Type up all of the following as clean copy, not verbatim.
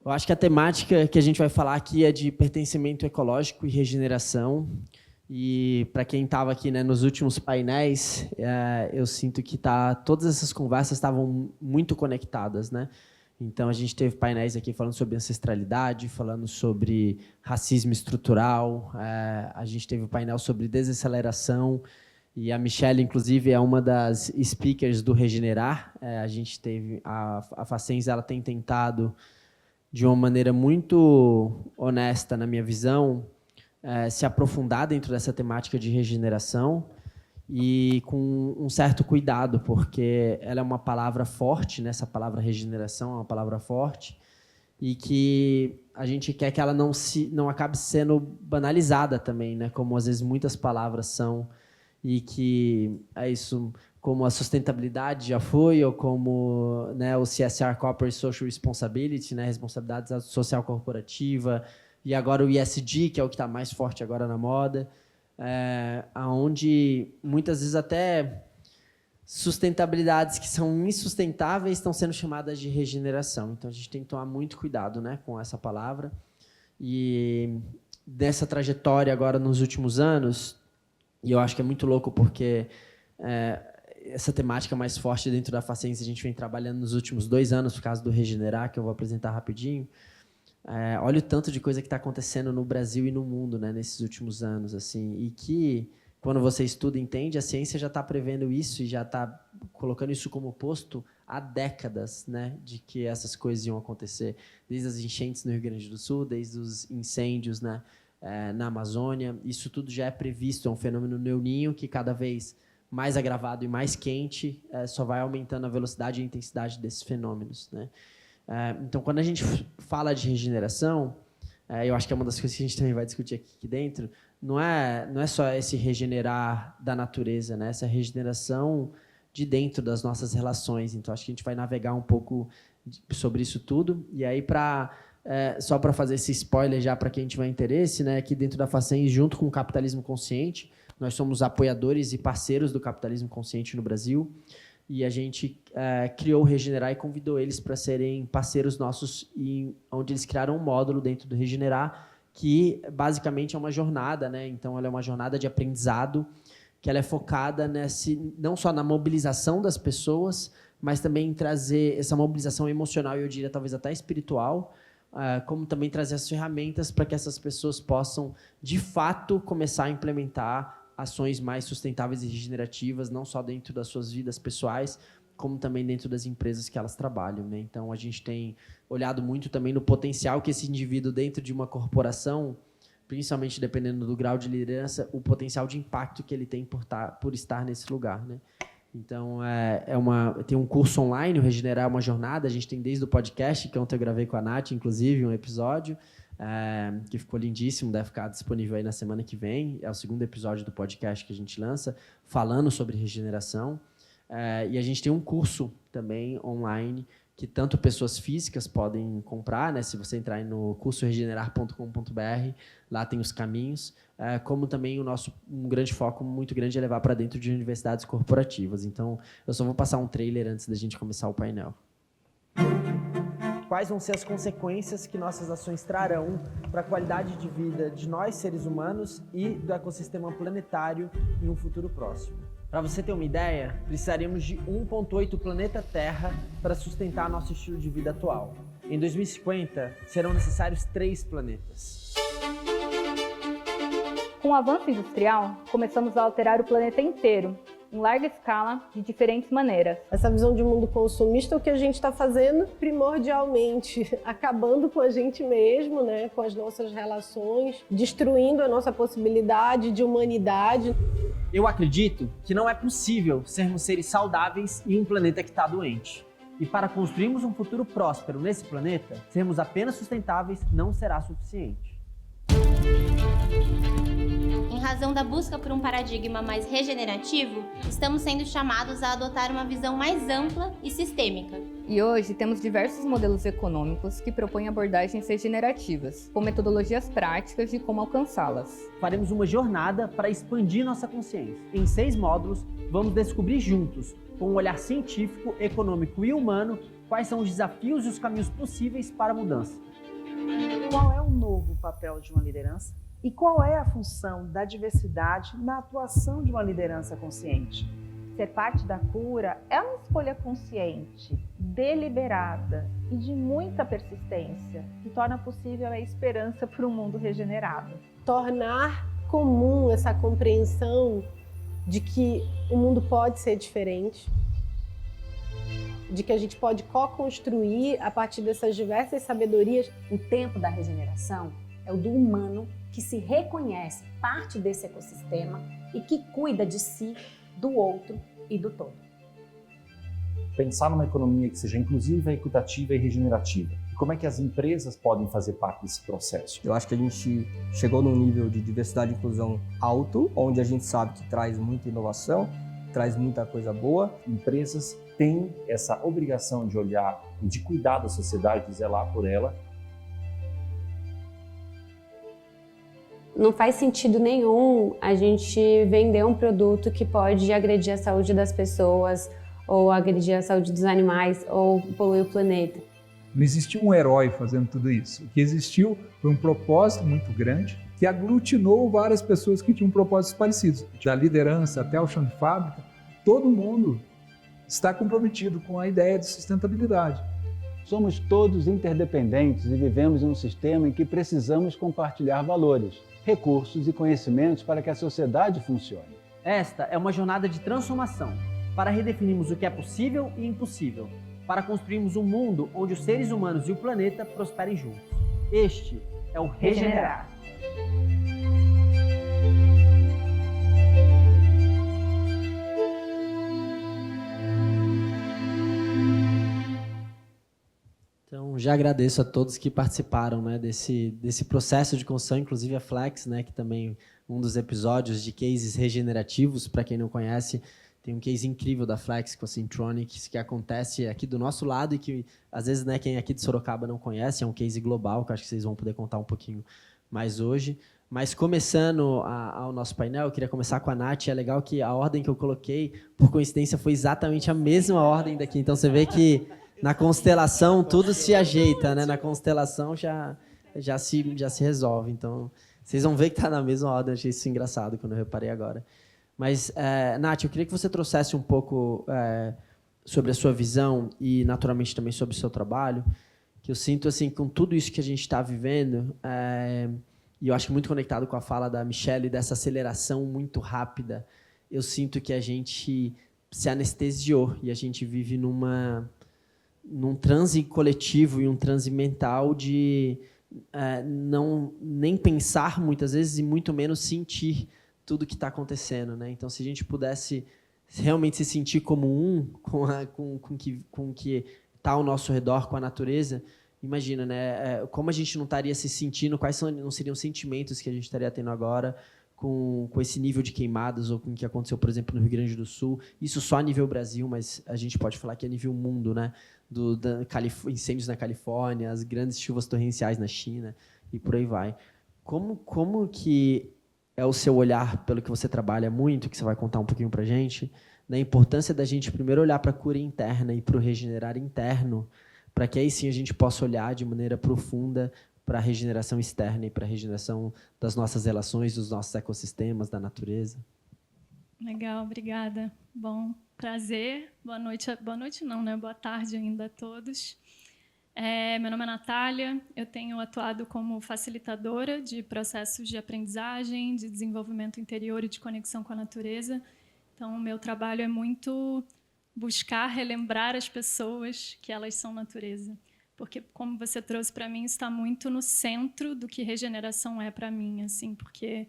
Eu acho que a temática que a gente vai falar aqui é de pertencimento ecológico e regeneração. E para quem estava aqui, né, nos últimos painéis, eu sinto que todas essas conversas estavam muito conectadas, né? Então, a gente teve painéis aqui falando sobre ancestralidade, falando sobre racismo estrutural, a gente teve um painel sobre desaceleração, e a Michelle, inclusive, é uma das speakers do Regenerar. A gente teve a Facens, ela tem tentado, de uma maneira muito honesta, na minha visão, se aprofundar dentro dessa temática de regeneração e com um certo cuidado, porque ela é uma palavra forte, né? Essa palavra regeneração é uma palavra forte, e que a gente quer que ela não acabe sendo banalizada também, né? Como às vezes muitas palavras são, e que é isso, como a sustentabilidade já foi, ou como, né, o CSR, Corporate Social Responsibility, né, responsabilidade social corporativa, e agora o ESG, que é o que está mais forte agora na moda, onde muitas vezes até sustentabilidades que são insustentáveis estão sendo chamadas de regeneração. Então, a gente tem que tomar muito cuidado, né, com essa palavra. E dessa trajetória agora nos últimos anos, e eu acho que é muito louco porque essa temática mais forte dentro da Facens a gente vem trabalhando nos últimos 2 anos, por causa do Regenerar, que eu vou apresentar rapidinho. Olha o tanto de coisa que está acontecendo no Brasil e no mundo, né, nesses últimos anos, assim, e que, quando você estuda e entende, a ciência já está prevendo isso e já está colocando isso como posto há décadas, né, de que essas coisas iam acontecer, desde as enchentes no Rio Grande do Sul, desde os incêndios, né, na Amazônia. Isso tudo já é previsto, é um fenômeno neoninho que cada vez mais agravado e mais quente, só vai aumentando a velocidade e a intensidade desses fenômenos, né. Então, quando a gente fala de regeneração, eu acho que é uma das coisas que a gente também vai discutir aqui dentro, não é só esse regenerar da natureza, né? Essa regeneração de dentro das nossas relações. Então, acho que a gente vai navegar um pouco sobre isso tudo. E aí, só para fazer esse spoiler já para quem tiver interesse, né, aqui dentro da Facens, junto com o Capitalismo Consciente, nós somos apoiadores e parceiros do Capitalismo Consciente no Brasil. E a gente criou o Regenerar e convidou eles para serem parceiros nossos, onde eles criaram um módulo dentro do Regenerar, que basicamente é uma jornada, né? Então, ela é uma jornada de aprendizado, que ela é focada não só na mobilização das pessoas, mas também em trazer essa mobilização emocional, e eu diria talvez até espiritual, como também trazer as ferramentas para que essas pessoas possam, de fato, começar a implementar ações mais sustentáveis e regenerativas, não só dentro das suas vidas pessoais, como também dentro das empresas que elas trabalham, né? Então, a gente tem olhado muito também no potencial que esse indivíduo, dentro de uma corporação, principalmente dependendo do grau de liderança, o potencial de impacto que ele tem por estar nesse lugar, né? Então, tem um curso online, o Regenerar é uma jornada, a gente tem desde o podcast, que ontem eu gravei com a Nath, inclusive, um episódio, que ficou lindíssimo, deve ficar disponível aí na semana que vem. É o 2º episódio do podcast que a gente lança, falando sobre regeneração. E a gente tem um curso também online, que tanto pessoas físicas podem comprar, né? Se você entrar aí no cursoregenerar.com.br, lá tem os caminhos, como também um grande foco muito grande é levar para dentro de universidades corporativas. Então, eu só vou passar um trailer antes da gente começar o painel. Quais vão ser as consequências que nossas ações trarão para a qualidade de vida de nós, seres humanos, e do ecossistema planetário em um futuro próximo? Para você ter uma ideia, precisaríamos de 1,8 planeta Terra para sustentar nosso estilo de vida atual. Em 2050, serão necessários 3 planetas. Com o avanço industrial, começamos a alterar o planeta inteiro, em larga escala, de diferentes maneiras. Essa visão de mundo consumista, o que a gente está fazendo, primordialmente, acabando com a gente mesmo, né, com as nossas relações, destruindo a nossa possibilidade de humanidade. Eu acredito que não é possível sermos seres saudáveis em um planeta que está doente. E para construirmos um futuro próspero nesse planeta, sermos apenas sustentáveis não será suficiente. Em razão da busca por um paradigma mais regenerativo, estamos sendo chamados a adotar uma visão mais ampla e sistêmica. E hoje temos diversos modelos econômicos que propõem abordagens regenerativas, com metodologias práticas de como alcançá-las. Faremos uma jornada para expandir nossa consciência. Em 6 módulos, vamos descobrir juntos, com um olhar científico, econômico e humano, quais são os desafios e os caminhos possíveis para a mudança. Qual é o novo papel de uma liderança? E qual é a função da diversidade na atuação de uma liderança consciente? Ser parte da cura é uma escolha consciente, deliberada e de muita persistência, que torna possível a esperança para um mundo regenerado. Tornar comum essa compreensão de que o mundo pode ser diferente, de que a gente pode co-construir a partir dessas diversas sabedorias. O tempo da regeneração é o do humano que se reconhece parte desse ecossistema e que cuida de si, do outro e do todo. Pensar numa economia que seja inclusiva, equitativa e regenerativa. E como é que as empresas podem fazer parte desse processo? Eu acho que a gente chegou num nível de diversidade e inclusão alto, onde a gente sabe que traz muita inovação, traz muita coisa boa. Empresas têm essa obrigação de olhar e de cuidar da sociedade, de zelar por ela. Não faz sentido nenhum a gente vender um produto que pode agredir a saúde das pessoas, ou agredir a saúde dos animais, ou poluir o planeta. Não existiu um herói fazendo tudo isso. O que existiu foi um propósito muito grande que aglutinou várias pessoas que tinham propósitos parecidos. Da liderança até o chão de fábrica, todo mundo está comprometido com a ideia de sustentabilidade. Somos todos interdependentes e vivemos em um sistema em que precisamos compartilhar valores, recursos e conhecimentos para que a sociedade funcione. Esta é uma jornada de transformação para redefinirmos o que é possível e impossível, para construirmos um mundo onde os seres humanos e o planeta prosperem juntos. Este é o Regenerar. Então, já agradeço a todos que participaram, né, desse processo de construção, inclusive a Flex, né, que também um dos episódios de cases regenerativos, para quem não conhece, tem um case incrível da Flex com a Syntronic, que acontece aqui do nosso lado e que, às vezes, né, quem aqui de Sorocaba não conhece, é um case global, que eu acho que vocês vão poder contar um pouquinho mais hoje. Mas começando ao nosso painel, eu queria começar com a Nath. É legal que a ordem que eu coloquei, por coincidência, foi exatamente a mesma ordem daqui. Então, você vê que na constelação tudo se ajeita, né? Na constelação já se resolve. Então, vocês vão ver que está na mesma ordem. Eu achei isso engraçado quando eu reparei agora. Mas, Nath, eu queria que você trouxesse um pouco sobre a sua visão e, naturalmente, também sobre o seu trabalho, que eu sinto, assim, com tudo isso que a gente está vivendo, e eu acho muito conectado com a fala da Michelle, dessa aceleração muito rápida, eu sinto que a gente se anestesiou e a gente vive num transe coletivo e um transe mental de não nem pensar muitas vezes e muito menos sentir tudo que está acontecendo, né? Então, se a gente pudesse realmente se sentir como com o que está ao nosso redor, com a natureza, imagina, né? Como a gente não estaria se sentindo, não seriam os sentimentos que a gente estaria tendo agora com esse nível de queimadas ou com o que aconteceu, por exemplo, no Rio Grande do Sul. Isso só a nível Brasil, mas a gente pode falar que é a nível mundo, né? Incêndios na Califórnia, as grandes chuvas torrenciais na China e por aí vai. Como que é o seu olhar, pelo que você trabalha muito, que você vai contar um pouquinho para a gente, da importância da gente primeiro olhar para a cura interna e para o regenerar interno, para que aí sim a gente possa olhar de maneira profunda para a regeneração externa e para a regeneração das nossas relações, dos nossos ecossistemas, da natureza. Legal, obrigada. Bom, prazer. Boa noite não, né? Boa tarde ainda a todos. Meu nome é Natália, eu tenho atuado como facilitadora de processos de aprendizagem, de desenvolvimento interior e de conexão com a natureza. Então, o meu trabalho é muito buscar relembrar as pessoas que elas são natureza. Porque, como você trouxe para mim, está muito no centro do que regeneração é para mim, assim, porque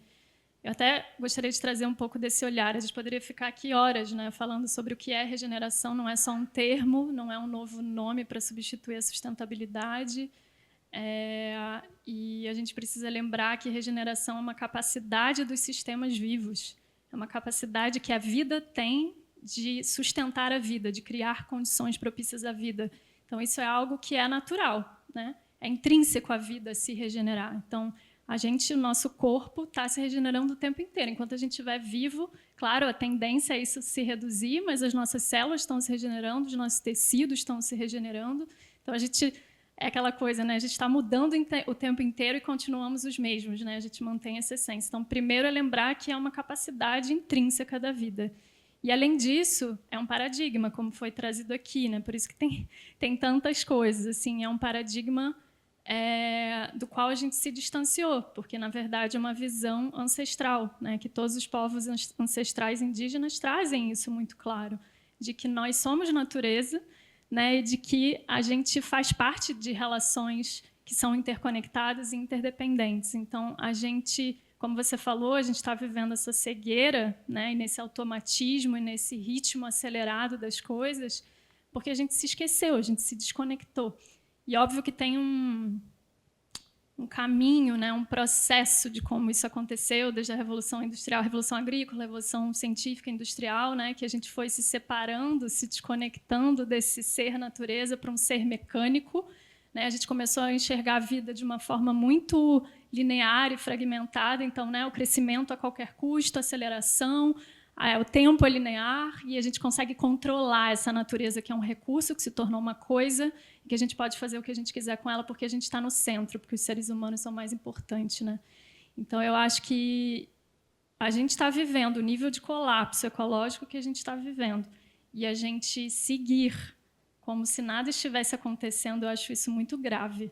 eu até gostaria de trazer um pouco desse olhar. A gente poderia ficar aqui horas, né, falando sobre o que é regeneração. Não é só um termo, não é um novo nome para substituir a sustentabilidade. E a gente precisa lembrar que regeneração é uma capacidade dos sistemas vivos. É uma capacidade que a vida tem de sustentar a vida, de criar condições propícias à vida. Então, isso é algo que é natural, né? É intrínseco à vida se regenerar. Então, o nosso corpo está se regenerando o tempo inteiro. Enquanto a gente estiver vivo, claro, a tendência é isso se reduzir, mas as nossas células estão se regenerando, os nossos tecidos estão se regenerando. Então, é aquela coisa, né? A gente está mudando o tempo inteiro e continuamos os mesmos, né? A gente mantém essa essência. Então, primeiro é lembrar que é uma capacidade intrínseca da vida. E, além disso, é um paradigma, como foi trazido aqui, né? Por isso que tem tantas coisas. Assim, é um paradigma do qual a gente se distanciou, porque, na verdade, é uma visão ancestral, né? Que todos os povos ancestrais indígenas trazem isso muito claro, de que nós somos natureza, né? E de que a gente faz parte de relações que são interconectadas e interdependentes. Então, a gente, como você falou, a gente está vivendo essa cegueira, né? E nesse automatismo e nesse ritmo acelerado das coisas, porque a gente se esqueceu, a gente se desconectou. E óbvio que tem um caminho, né, um processo de como isso aconteceu, desde a Revolução Industrial, a Revolução Agrícola, a Revolução Científica Industrial, né, que a gente foi se separando, se desconectando desse ser natureza para um ser mecânico. Né? A gente começou a enxergar a vida de uma forma muito linear e fragmentada. Então, né, o crescimento a qualquer custo, a aceleração, o tempo é linear, e a gente consegue controlar essa natureza, que é um recurso, que se tornou uma coisa, e que a gente pode fazer o que a gente quiser com ela, porque a gente está no centro, porque os seres humanos são mais importantes. Né? Então, eu acho que a gente está vivendo o nível de colapso ecológico que a gente está vivendo, e a gente seguir como se nada estivesse acontecendo, eu acho isso muito grave.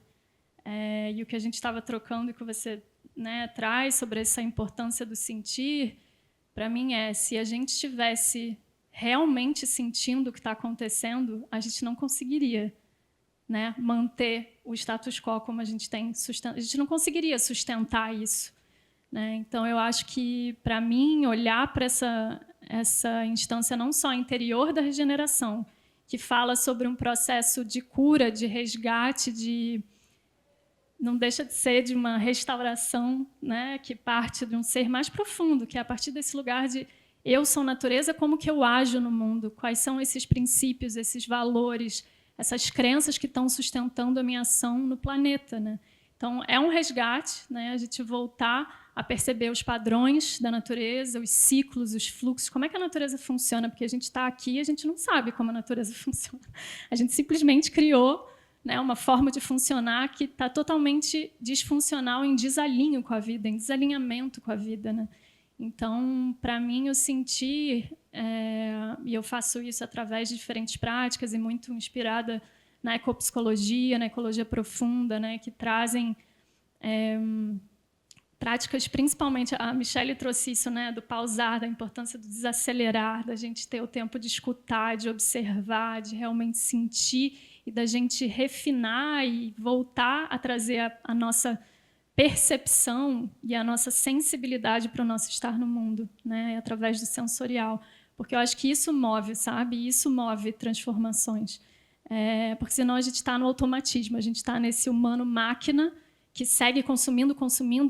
E o que a gente estava trocando e que você, né, traz sobre essa importância do sentir, para mim se a gente estivesse realmente sentindo o que está acontecendo, a gente não conseguiria, né, manter o status quo como a gente tem. A gente não conseguiria sustentar isso. Né? Então, eu acho que, para mim, olhar para essa instância não só interior da regeneração, que fala sobre um processo de cura, de resgate, não deixa de ser de uma restauração, né, que parte de um ser mais profundo, que é a partir desse lugar de eu sou natureza, como que eu ajo no mundo, quais são esses princípios, esses valores, essas crenças que estão sustentando a minha ação no planeta. Né? Então, é um resgate, né, a gente voltar a perceber os padrões da natureza, os ciclos, os fluxos, como é que a natureza funciona, porque a gente está aqui e a gente não sabe como a natureza funciona. A gente simplesmente criou, né, uma forma de funcionar que está totalmente disfuncional, em desalinho com a vida, em desalinhamento com a vida. Né? Então, para mim, eu senti, e eu faço isso através de diferentes práticas e muito inspirada na ecopsicologia, na ecologia profunda, né, que trazem práticas, principalmente, a Michelle trouxe isso, né, do pausar, da importância do desacelerar, da gente ter o tempo de escutar, de observar, de realmente sentir, e da gente refinar e voltar a trazer a nossa percepção e a nossa sensibilidade para o nosso estar no mundo, né, através do sensorial. Porque eu acho que isso move, sabe? Isso move transformações. Porque senão a gente está no automatismo, a gente está nesse humano-máquina que segue consumindo,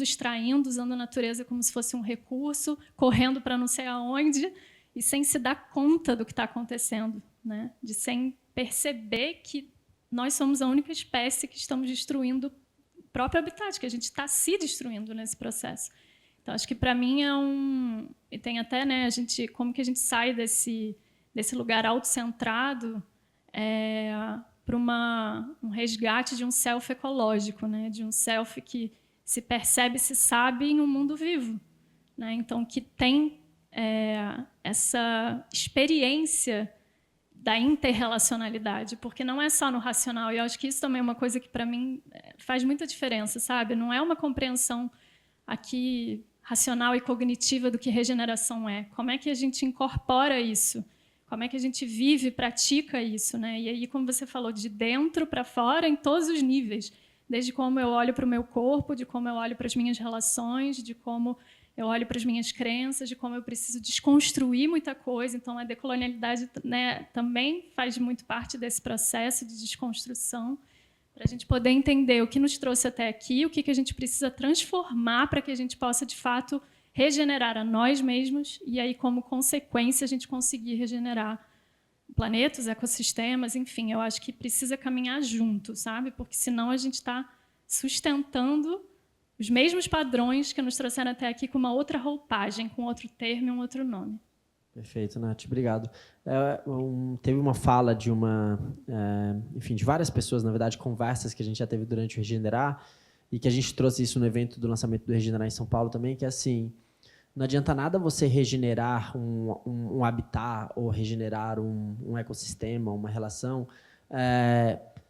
extraindo, usando a natureza como se fosse um recurso, correndo para não sei aonde, e sem se dar conta do que está acontecendo, né? Sem perceber que nós somos a única espécie que estamos destruindo o próprio habitat, que a gente está se destruindo nesse processo. Então, acho que, para mim, e tem até, né, como que a gente sai desse lugar autocentrado para um resgate de um self ecológico, né, de um self que se percebe, se sabe em um mundo vivo. Né? Então, que tem essa experiência da interrelacionalidade, porque não é só no racional, e eu acho que isso também é uma coisa que, para mim, faz muita diferença, sabe? Não é uma compreensão aqui racional e cognitiva do que regeneração é. Como é que a gente incorpora isso? Como é que a gente vive, pratica isso? Né? E aí, como você falou, de dentro para fora, em todos os níveis, desde como eu olho para o meu corpo, de como eu olho para as minhas relações, de como eu olho para as minhas crenças, de como eu preciso desconstruir muita coisa. Então, a decolonialidade, né, também faz muito parte desse processo de desconstrução, para a gente poder entender o que nos trouxe até aqui, o que a gente precisa transformar para que a gente possa, de fato, regenerar a nós mesmos e, aí, como consequência, a gente conseguir regenerar o planeta, os ecossistemas, enfim. Eu acho que precisa caminhar junto, sabe? Porque, senão, a gente está sustentando os mesmos padrões que nos trouxeram até aqui com uma outra roupagem, com outro termo e um outro nome. Perfeito, Nath, obrigado. Teve uma fala de de várias pessoas, na verdade, conversas que a gente já teve durante o Regenerar, e que a gente trouxe isso no evento do lançamento do Regenerar em São Paulo também, que é assim, não adianta nada você regenerar um habitat ou regenerar um ecossistema, uma relação,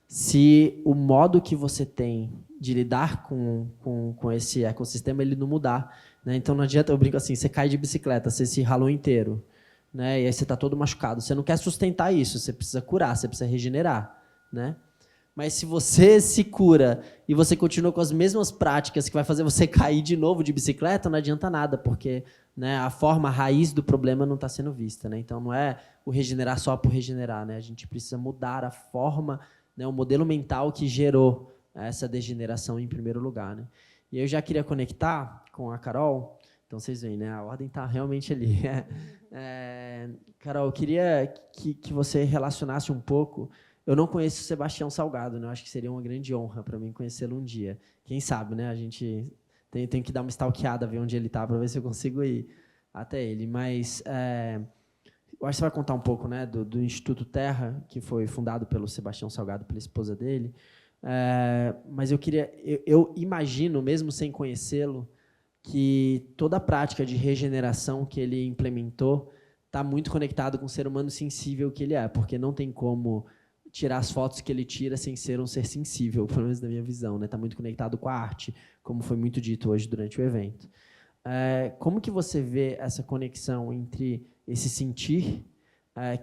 se o modo que você tem de lidar com esse ecossistema ele não mudar. Né? Então não adianta, eu brinco assim, você cai de bicicleta, você se ralou inteiro, né? E aí você está todo machucado. Você não quer sustentar isso, você precisa curar, você precisa regenerar. Né? Mas se você se cura e você continua com as mesmas práticas que vai fazer você cair de novo de bicicleta, não adianta nada, porque, né, a raiz do problema não está sendo vista. Né? Então não é o regenerar só por regenerar. Né? A gente precisa mudar a forma, né, o modelo mental que gerou essa degeneração em primeiro lugar. Né? E eu já queria conectar com a Carol. Então vocês veem, né? A ordem está realmente ali. Carol, eu queria que você relacionasse um pouco. Eu não conheço o Sebastião Salgado, né? Eu acho que seria uma grande honra para mim conhecê-lo um dia. Quem sabe, né? A gente tem que dar uma stalkeada, ver onde ele está, para ver se eu consigo ir até ele. Mas eu acho que você vai contar um pouco, né, do Instituto Terra, que foi fundado pelo Sebastião Salgado, pela esposa dele. Mas eu imagino, mesmo sem conhecê-lo, que toda a prática de regeneração que ele implementou está muito conectado com o ser humano sensível que ele é, porque não tem como tirar as fotos que ele tira sem ser um ser sensível, pelo menos na minha visão, né? Está muito conectado com a arte, como foi muito dito hoje durante o evento. Como que você vê essa conexão entre esse sentir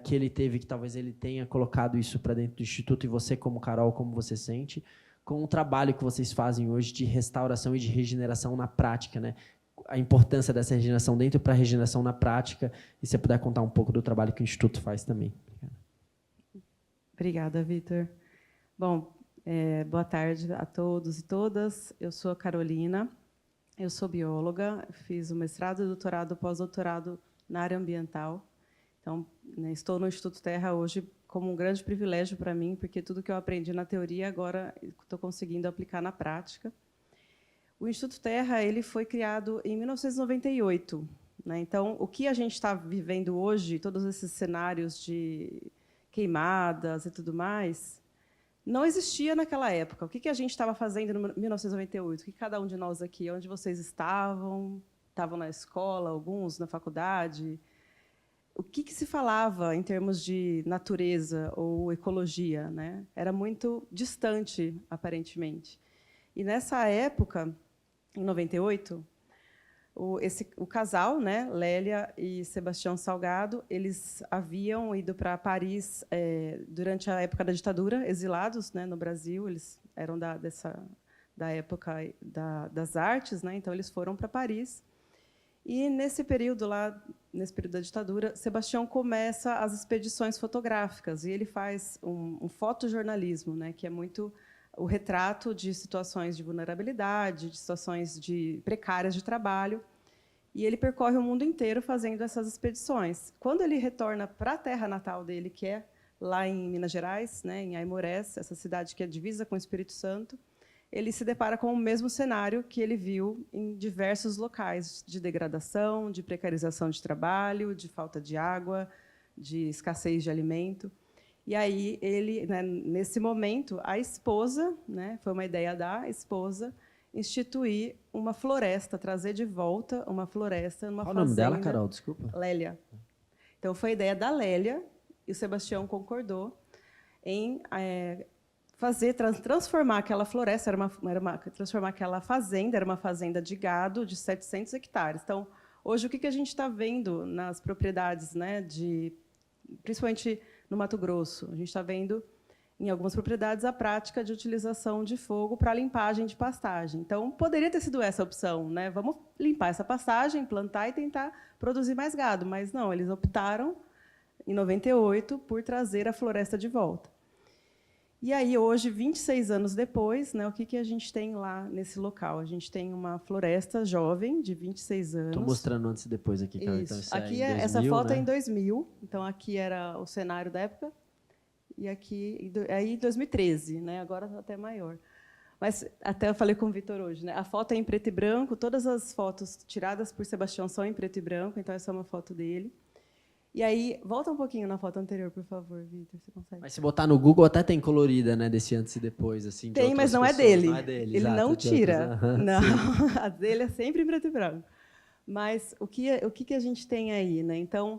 que ele teve, que talvez ele tenha colocado isso para dentro do Instituto, e você, como Carol, como você sente, com o trabalho que vocês fazem hoje de restauração e de regeneração na prática, né? A importância dessa regeneração dentro para a regeneração na prática, e se você puder contar um pouco do trabalho que o Instituto faz também. Obrigada, Vitor. Bom, boa tarde a todos e todas. Eu sou a Carolina, eu sou bióloga, fiz o mestrado, doutorado, pós-doutorado na área ambiental. Então, né, estou no Instituto Terra hoje como um grande privilégio para mim, porque tudo que eu aprendi na teoria agora estou conseguindo aplicar na prática. O Instituto Terra ele foi criado em 1998. Né? Então, o que a gente está vivendo hoje, todos esses cenários de queimadas e tudo mais, não existia naquela época. O que a gente estava fazendo em 1998? O que cada um de nós aqui, onde vocês estavam? Estavam na escola, alguns na faculdade? O que se falava em termos de natureza ou ecologia? Né? Era muito distante, aparentemente. E, nessa época, em 98, o casal, né, Lélia e Sebastião Salgado, eles haviam ido para Paris durante a época da ditadura, exilados, né, no Brasil. Eles eram da época das artes, né, então eles foram para Paris. E nesse período da ditadura, Sebastião começa as expedições fotográficas, e ele faz um fotojornalismo, né, que é muito o retrato de situações de vulnerabilidade, de situações precárias de trabalho. E ele percorre o mundo inteiro fazendo essas expedições. Quando ele retorna para a terra natal dele, que é lá em Minas Gerais, né, em Aimorés, essa cidade que é divisa com o Espírito Santo, ele se depara com o mesmo cenário que ele viu em diversos locais de degradação, de precarização de trabalho, de falta de água, de escassez de alimento. E aí, ele, né, nesse momento, a esposa, né, foi uma ideia da esposa, instituir uma floresta, trazer de volta uma floresta numa fazenda. Qual o nome dela, Carol? Desculpa. Lélia. Então, foi a ideia da Lélia, e o Sebastião concordou em transformar aquela floresta, transformar aquela fazenda, era uma fazenda de gado de 700 hectares. Então, hoje, o que a gente está vendo nas propriedades, né, principalmente no Mato Grosso? A gente está vendo, em algumas propriedades, a prática de utilização de fogo para limpagem de pastagem. Então, poderia ter sido essa a opção, né? Vamos limpar essa pastagem, plantar e tentar produzir mais gado. Mas não, eles optaram, em 98, por trazer a floresta de volta. E aí, hoje, 26 anos depois, né, o que a gente tem lá nesse local? A gente tem uma floresta jovem, de 26 anos. Estou mostrando antes e depois aqui, Carol. Isso. Então, aqui em 2000, essa foto né? é em 2000, então aqui era o cenário da época, e aqui aí 2013, né? Agora está até maior. Mas até eu falei com o Vitor hoje, né? A foto é em preto e branco, todas as fotos tiradas por Sebastião são em preto e branco, então essa é uma foto dele. E aí, volta um pouquinho na foto anterior, por favor, Vitor, você consegue? Mas se botar no Google até tem colorida, né, desse antes e depois, assim. Tem, mas não pessoas. é dele. Não é dele, Ele exato, não de tira. outros. Não, a dele é sempre em preto e branco. Mas o que a gente tem aí, né? Então,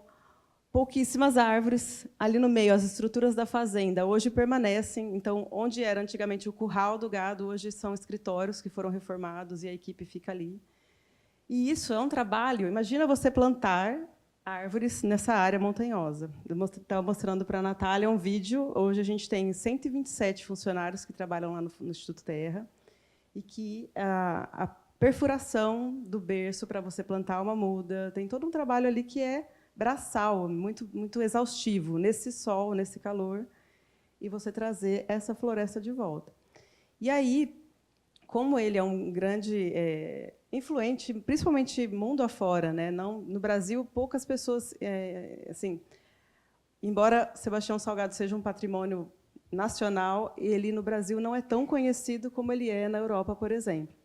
pouquíssimas árvores. Ali no meio, as estruturas da fazenda hoje permanecem. Então, onde era antigamente o curral do gado, hoje são escritórios que foram reformados e a equipe fica ali. E isso é um trabalho. Imagina você plantar árvores nessa área montanhosa. Eu estava mostrando para a Natália um vídeo. Hoje a gente tem 127 funcionários que trabalham lá no Instituto Terra e que a perfuração do berço para você plantar uma muda, tem todo um trabalho ali que é braçal, muito, muito exaustivo, nesse sol, nesse calor, e você trazer essa floresta de volta. E aí, como ele é um grande influente, principalmente mundo afora, né? Não, no Brasil, poucas pessoas, assim, embora Sebastião Salgado seja um patrimônio nacional, ele no Brasil não é tão conhecido como ele é na Europa, por exemplo.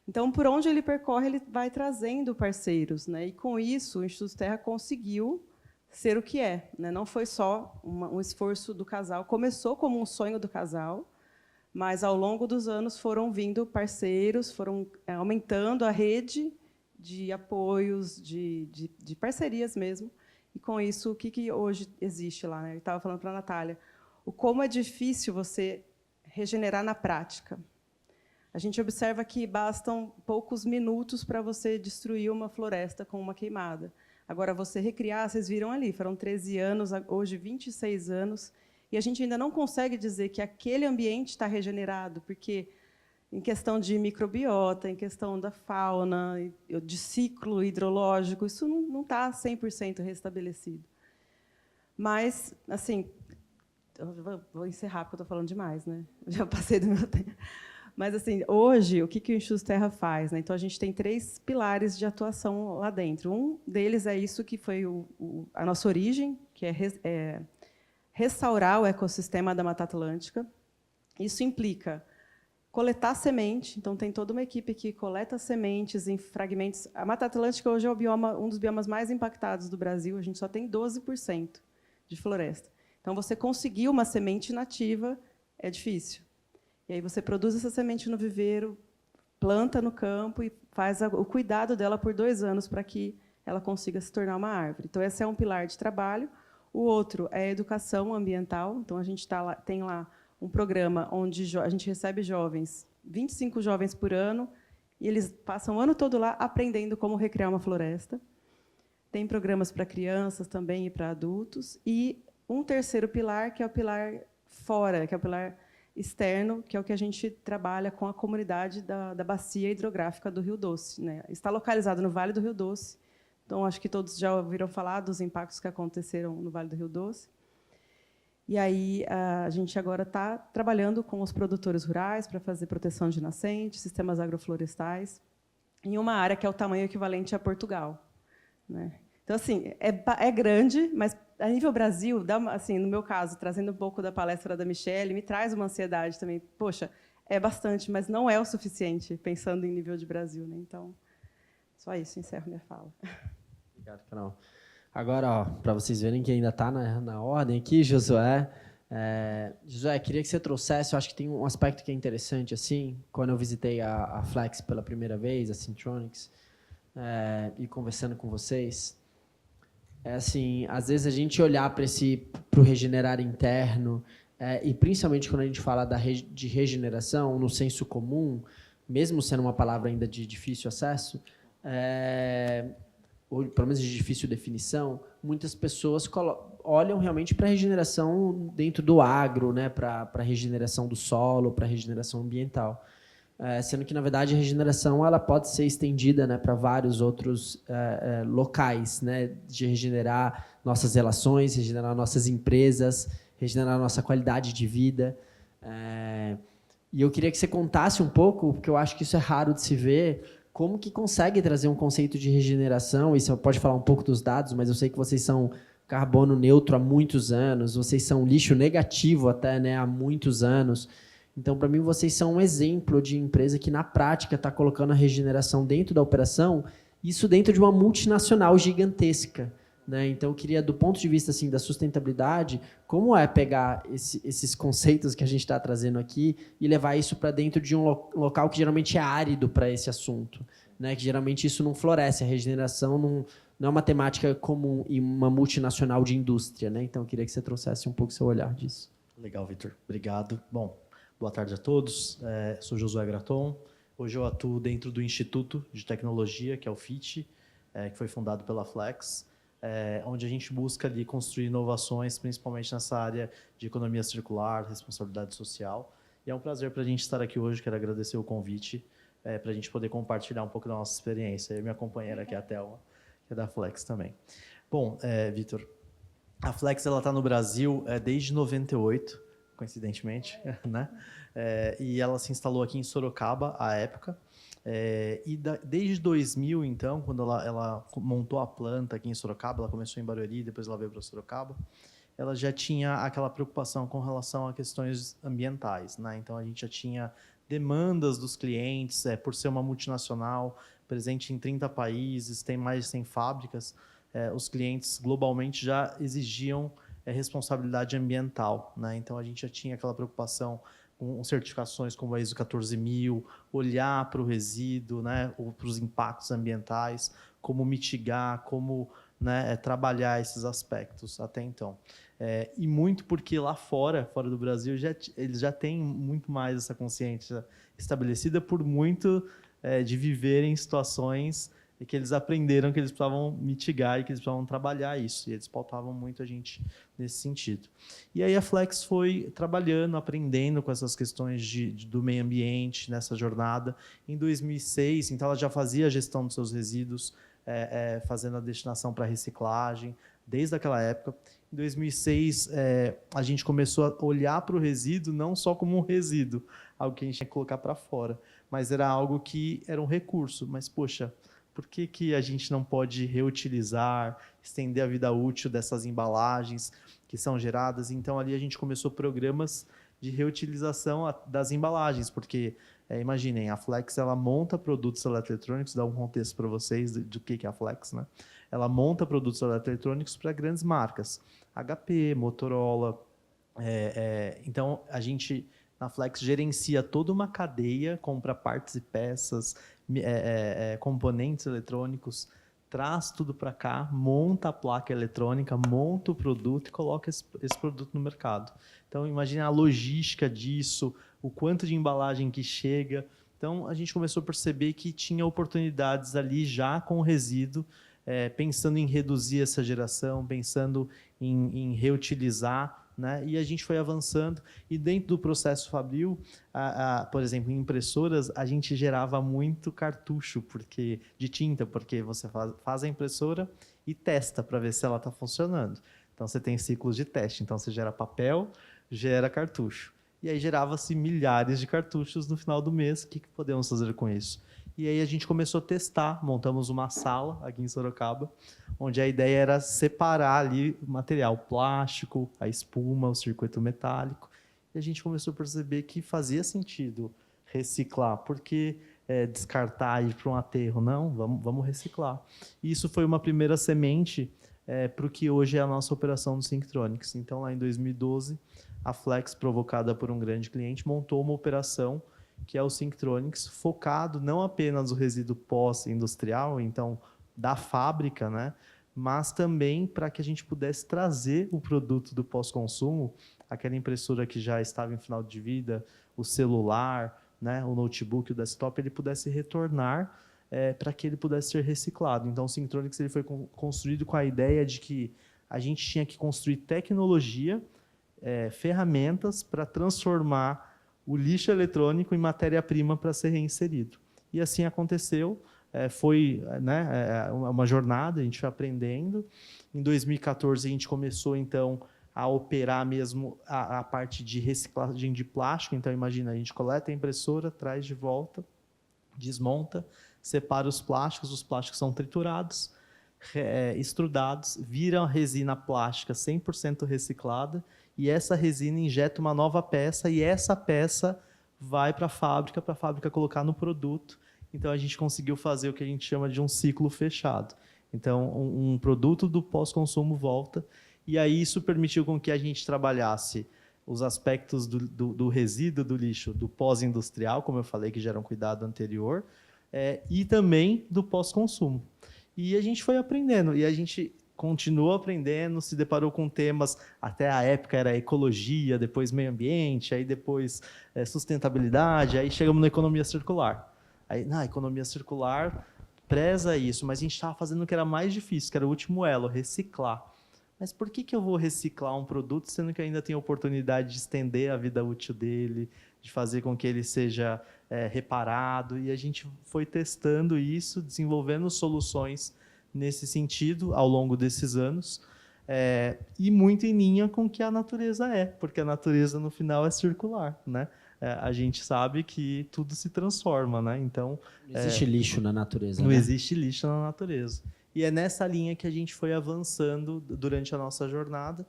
Então, por onde ele percorre, ele vai trazendo parceiros, né? E com isso, o Instituto Terra conseguiu ser o que é, né? Não foi só um esforço do casal, começou como um sonho do casal, mas ao longo dos anos foram vindo parceiros, foram aumentando a rede de apoios, de parcerias mesmo. E com isso, o que hoje existe lá, né? Eu estava falando para a Natália, como é difícil você regenerar na prática. A gente observa que bastam poucos minutos para você destruir uma floresta com uma queimada. Agora, você recriar, vocês viram ali, foram 13 anos, hoje 26 anos, e a gente ainda não consegue dizer que aquele ambiente está regenerado, porque, em questão de microbiota, em questão da fauna, de ciclo hidrológico, isso não está 100% restabelecido. Mas, assim, eu vou encerrar, porque eu estou falando demais, né? Já passei do meu tempo. Mas, assim, hoje, o que o Instituto Terra faz, né? Então, a gente tem 3 pilares de atuação lá dentro. Um deles é isso que foi a nossa origem, que é restaurar o ecossistema da Mata Atlântica. Isso implica coletar semente. Então, tem toda uma equipe que coleta sementes em fragmentos. A Mata Atlântica hoje é um dos biomas mais impactados do Brasil. A gente só tem 12% de floresta. Então, você conseguir uma semente nativa é difícil. E aí você produz essa semente no viveiro, planta no campo e faz o cuidado dela por 2 anos para que ela consiga se tornar uma árvore. Então, esse é um pilar de trabalho. O outro é a educação ambiental. Então, a gente tem lá um programa onde a gente recebe jovens, 25 jovens por ano, e eles passam o ano todo lá aprendendo como recriar uma floresta. Tem programas para crianças também e para adultos. E um terceiro pilar, que é o pilar fora, que é o pilar externo, que é o que a gente trabalha com a comunidade da bacia hidrográfica do Rio Doce, né? Está localizado no Vale do Rio Doce. Então, acho que todos já ouviram falar dos impactos que aconteceram no Vale do Rio Doce. E aí a gente agora está trabalhando com os produtores rurais para fazer proteção de nascentes, sistemas agroflorestais, em uma área que é o tamanho equivalente a Portugal, né? Então, assim, é grande, mas a nível Brasil, assim, no meu caso, trazendo um pouco da palestra da Michelle, me traz uma ansiedade também. Poxa, é bastante, mas não é o suficiente, pensando em nível de Brasil, né? Então, só isso, encerro minha fala. Obrigado, Carol. Agora, para vocês verem que ainda está na ordem aqui, Josué. Josué, queria que você trouxesse, eu acho que tem um aspecto que é interessante, assim, quando eu visitei a Flex pela primeira vez, a Syntronics, e conversando com vocês, assim, às vezes a gente olhar para o regenerar interno, e principalmente quando a gente fala de regeneração, no senso comum, mesmo sendo uma palavra ainda de difícil acesso, ou pelo menos de difícil definição, muitas pessoas olham realmente para a regeneração dentro do agro, né, para a regeneração do solo, para a regeneração ambiental. Sendo que, na verdade, a regeneração ela pode ser estendida, né, para vários outros locais, né, de regenerar nossas relações, regenerar nossas empresas, regenerar nossa qualidade de vida. E eu queria que você contasse um pouco, porque eu acho que isso é raro de se ver, como que consegue trazer um conceito de regeneração, e você pode falar um pouco dos dados, mas eu sei que vocês são carbono neutro há muitos anos, vocês são lixo negativo até, né, há muitos anos. Então, para mim, vocês são um exemplo de empresa que, na prática, está colocando a regeneração dentro da operação, isso dentro de uma multinacional gigantesca, né? Então, eu queria, do ponto de vista assim, da sustentabilidade, como é pegar esses conceitos que a gente está trazendo aqui e levar isso para dentro de um local que geralmente é árido para esse assunto, né? Que geralmente isso não floresce, a regeneração não é uma temática comum em uma multinacional de indústria, né? Então, eu queria que você trouxesse um pouco o seu olhar disso. Legal, Vitor. Obrigado. Bom, boa tarde a todos. Sou Josué Graton. Hoje eu atuo dentro do Instituto de Tecnologia, que é o FIT, que foi fundado pela Flex, onde a gente busca ali construir inovações, principalmente nessa área de economia circular, responsabilidade social. E é um prazer para a gente estar aqui hoje. Quero agradecer o convite para a gente poder compartilhar um pouco da nossa experiência. Eu e minha companheira aqui, a Thelma, que é da Flex também. Bom, Vitor, a Flex está no Brasil desde 98, coincidentemente, né? E ela se instalou aqui em Sorocaba, à época. Desde 2000, então, quando ela montou a planta aqui em Sorocaba, ela começou em Barueri, depois ela veio para Sorocaba, ela já tinha aquela preocupação com relação a questões ambientais, né? Então, a gente já tinha demandas dos clientes, por ser uma multinacional, presente em 30 países, tem mais de 100 fábricas, os clientes globalmente já exigiam responsabilidade ambiental, né? Então, a gente já tinha aquela preocupação com certificações como a ISO 14000, olhar para o resíduo, né, ou para os impactos ambientais, como mitigar, como, né, trabalhar esses aspectos até então. E muito porque lá fora do Brasil, eles já têm muito mais essa consciência estabelecida por muito de viverem em situações que eles aprenderam que eles precisavam mitigar e que eles precisavam trabalhar isso. E eles pautavam muito a gente nesse sentido. E aí a Flex foi trabalhando, aprendendo com essas questões do meio ambiente nessa jornada. Em 2006, então ela já fazia a gestão dos seus resíduos, fazendo a destinação para reciclagem, desde aquela época. Em 2006, a gente começou a olhar para o resíduo não só como um resíduo, algo que a gente tinha que colocar para fora, mas era algo que era um recurso. Mas, poxa, por que a gente não pode reutilizar, estender a vida útil dessas embalagens que são geradas? Então, ali a gente começou programas de reutilização das embalagens, porque, imaginem, a Flex ela monta produtos eletroeletrônicos, dá um contexto para vocês do que é a Flex, né? Ela monta produtos eletroeletrônicos para grandes marcas, HP, Motorola. Então, a gente, na Flex, gerencia toda uma cadeia, compra partes e peças, componentes eletrônicos, traz tudo para cá, monta a placa eletrônica, monta o produto e coloca esse produto no mercado. Então, imagine a logística disso, o quanto de embalagem que chega. Então, a gente começou a perceber que tinha oportunidades ali já com o resíduo, pensando em reduzir essa geração, pensando em reutilizar, né? E a gente foi avançando. E dentro do processo fabril, por exemplo, em impressoras, a gente gerava muito cartucho de tinta, porque você faz a impressora e testa para ver se ela está funcionando. Então, você tem ciclos de teste. Então, você gera papel, gera cartucho. E aí gerava-se milhares de cartuchos no final do mês. O que podemos fazer com isso? E aí a gente começou a testar, montamos uma sala aqui em Sorocaba, onde a ideia era separar ali o material plástico, a espuma, o circuito metálico. E a gente começou a perceber que fazia sentido reciclar, porque descartar e ir para um aterro, não, vamos reciclar. E isso foi uma primeira semente para o que hoje é a nossa operação do Synctronics. Então, lá em 2012, a Flex, provocada por um grande cliente, montou uma operação que é o Synctronics, focado não apenas no resíduo pós-industrial, então da fábrica, né, mas também para que a gente pudesse trazer o produto do pós-consumo, aquela impressora que já estava em final de vida, o celular, né, o notebook, o desktop, ele pudesse retornar para que ele pudesse ser reciclado. Então, o Synctronics ele foi construído com a ideia de que a gente tinha que construir tecnologia, ferramentas para transformar o lixo eletrônico em matéria-prima para ser reinserido. E assim aconteceu, foi, né, uma jornada, a gente foi aprendendo. Em 2014, a gente começou, então, a operar mesmo a parte de reciclagem de plástico. Então, imagina, a gente coleta a impressora, traz de volta, desmonta, separa os plásticos são triturados, extrudados, viram a resina plástica 100% reciclada, e essa resina injeta uma nova peça, e essa peça vai para a fábrica colocar no produto. Então, a gente conseguiu fazer o que a gente chama de um ciclo fechado. Então, um produto do pós-consumo volta, e aí isso permitiu com que a gente trabalhasse os aspectos do resíduo do lixo, do pós-industrial, como eu falei, que já era um cuidado anterior, e também do pós-consumo. E a gente foi aprendendo, e a gente continuou aprendendo, se deparou com temas, até a época era ecologia, depois meio ambiente, aí depois sustentabilidade, aí chegamos na economia circular. Aí, na economia circular, preza isso, mas a gente estava fazendo o que era mais difícil, que era o último elo, reciclar. Mas por que eu vou reciclar um produto, sendo que ainda tem a oportunidade de estender a vida útil dele, de fazer com que ele seja reparado? E a gente foi testando isso, desenvolvendo soluções nesse sentido ao longo desses anos, e muito em linha com o que a natureza é, porque a natureza, no final, é circular, né? A gente sabe que tudo se transforma, né? Então, não existe lixo na natureza. Não né? existe lixo na natureza. E é nessa linha que a gente foi avançando durante a nossa jornada.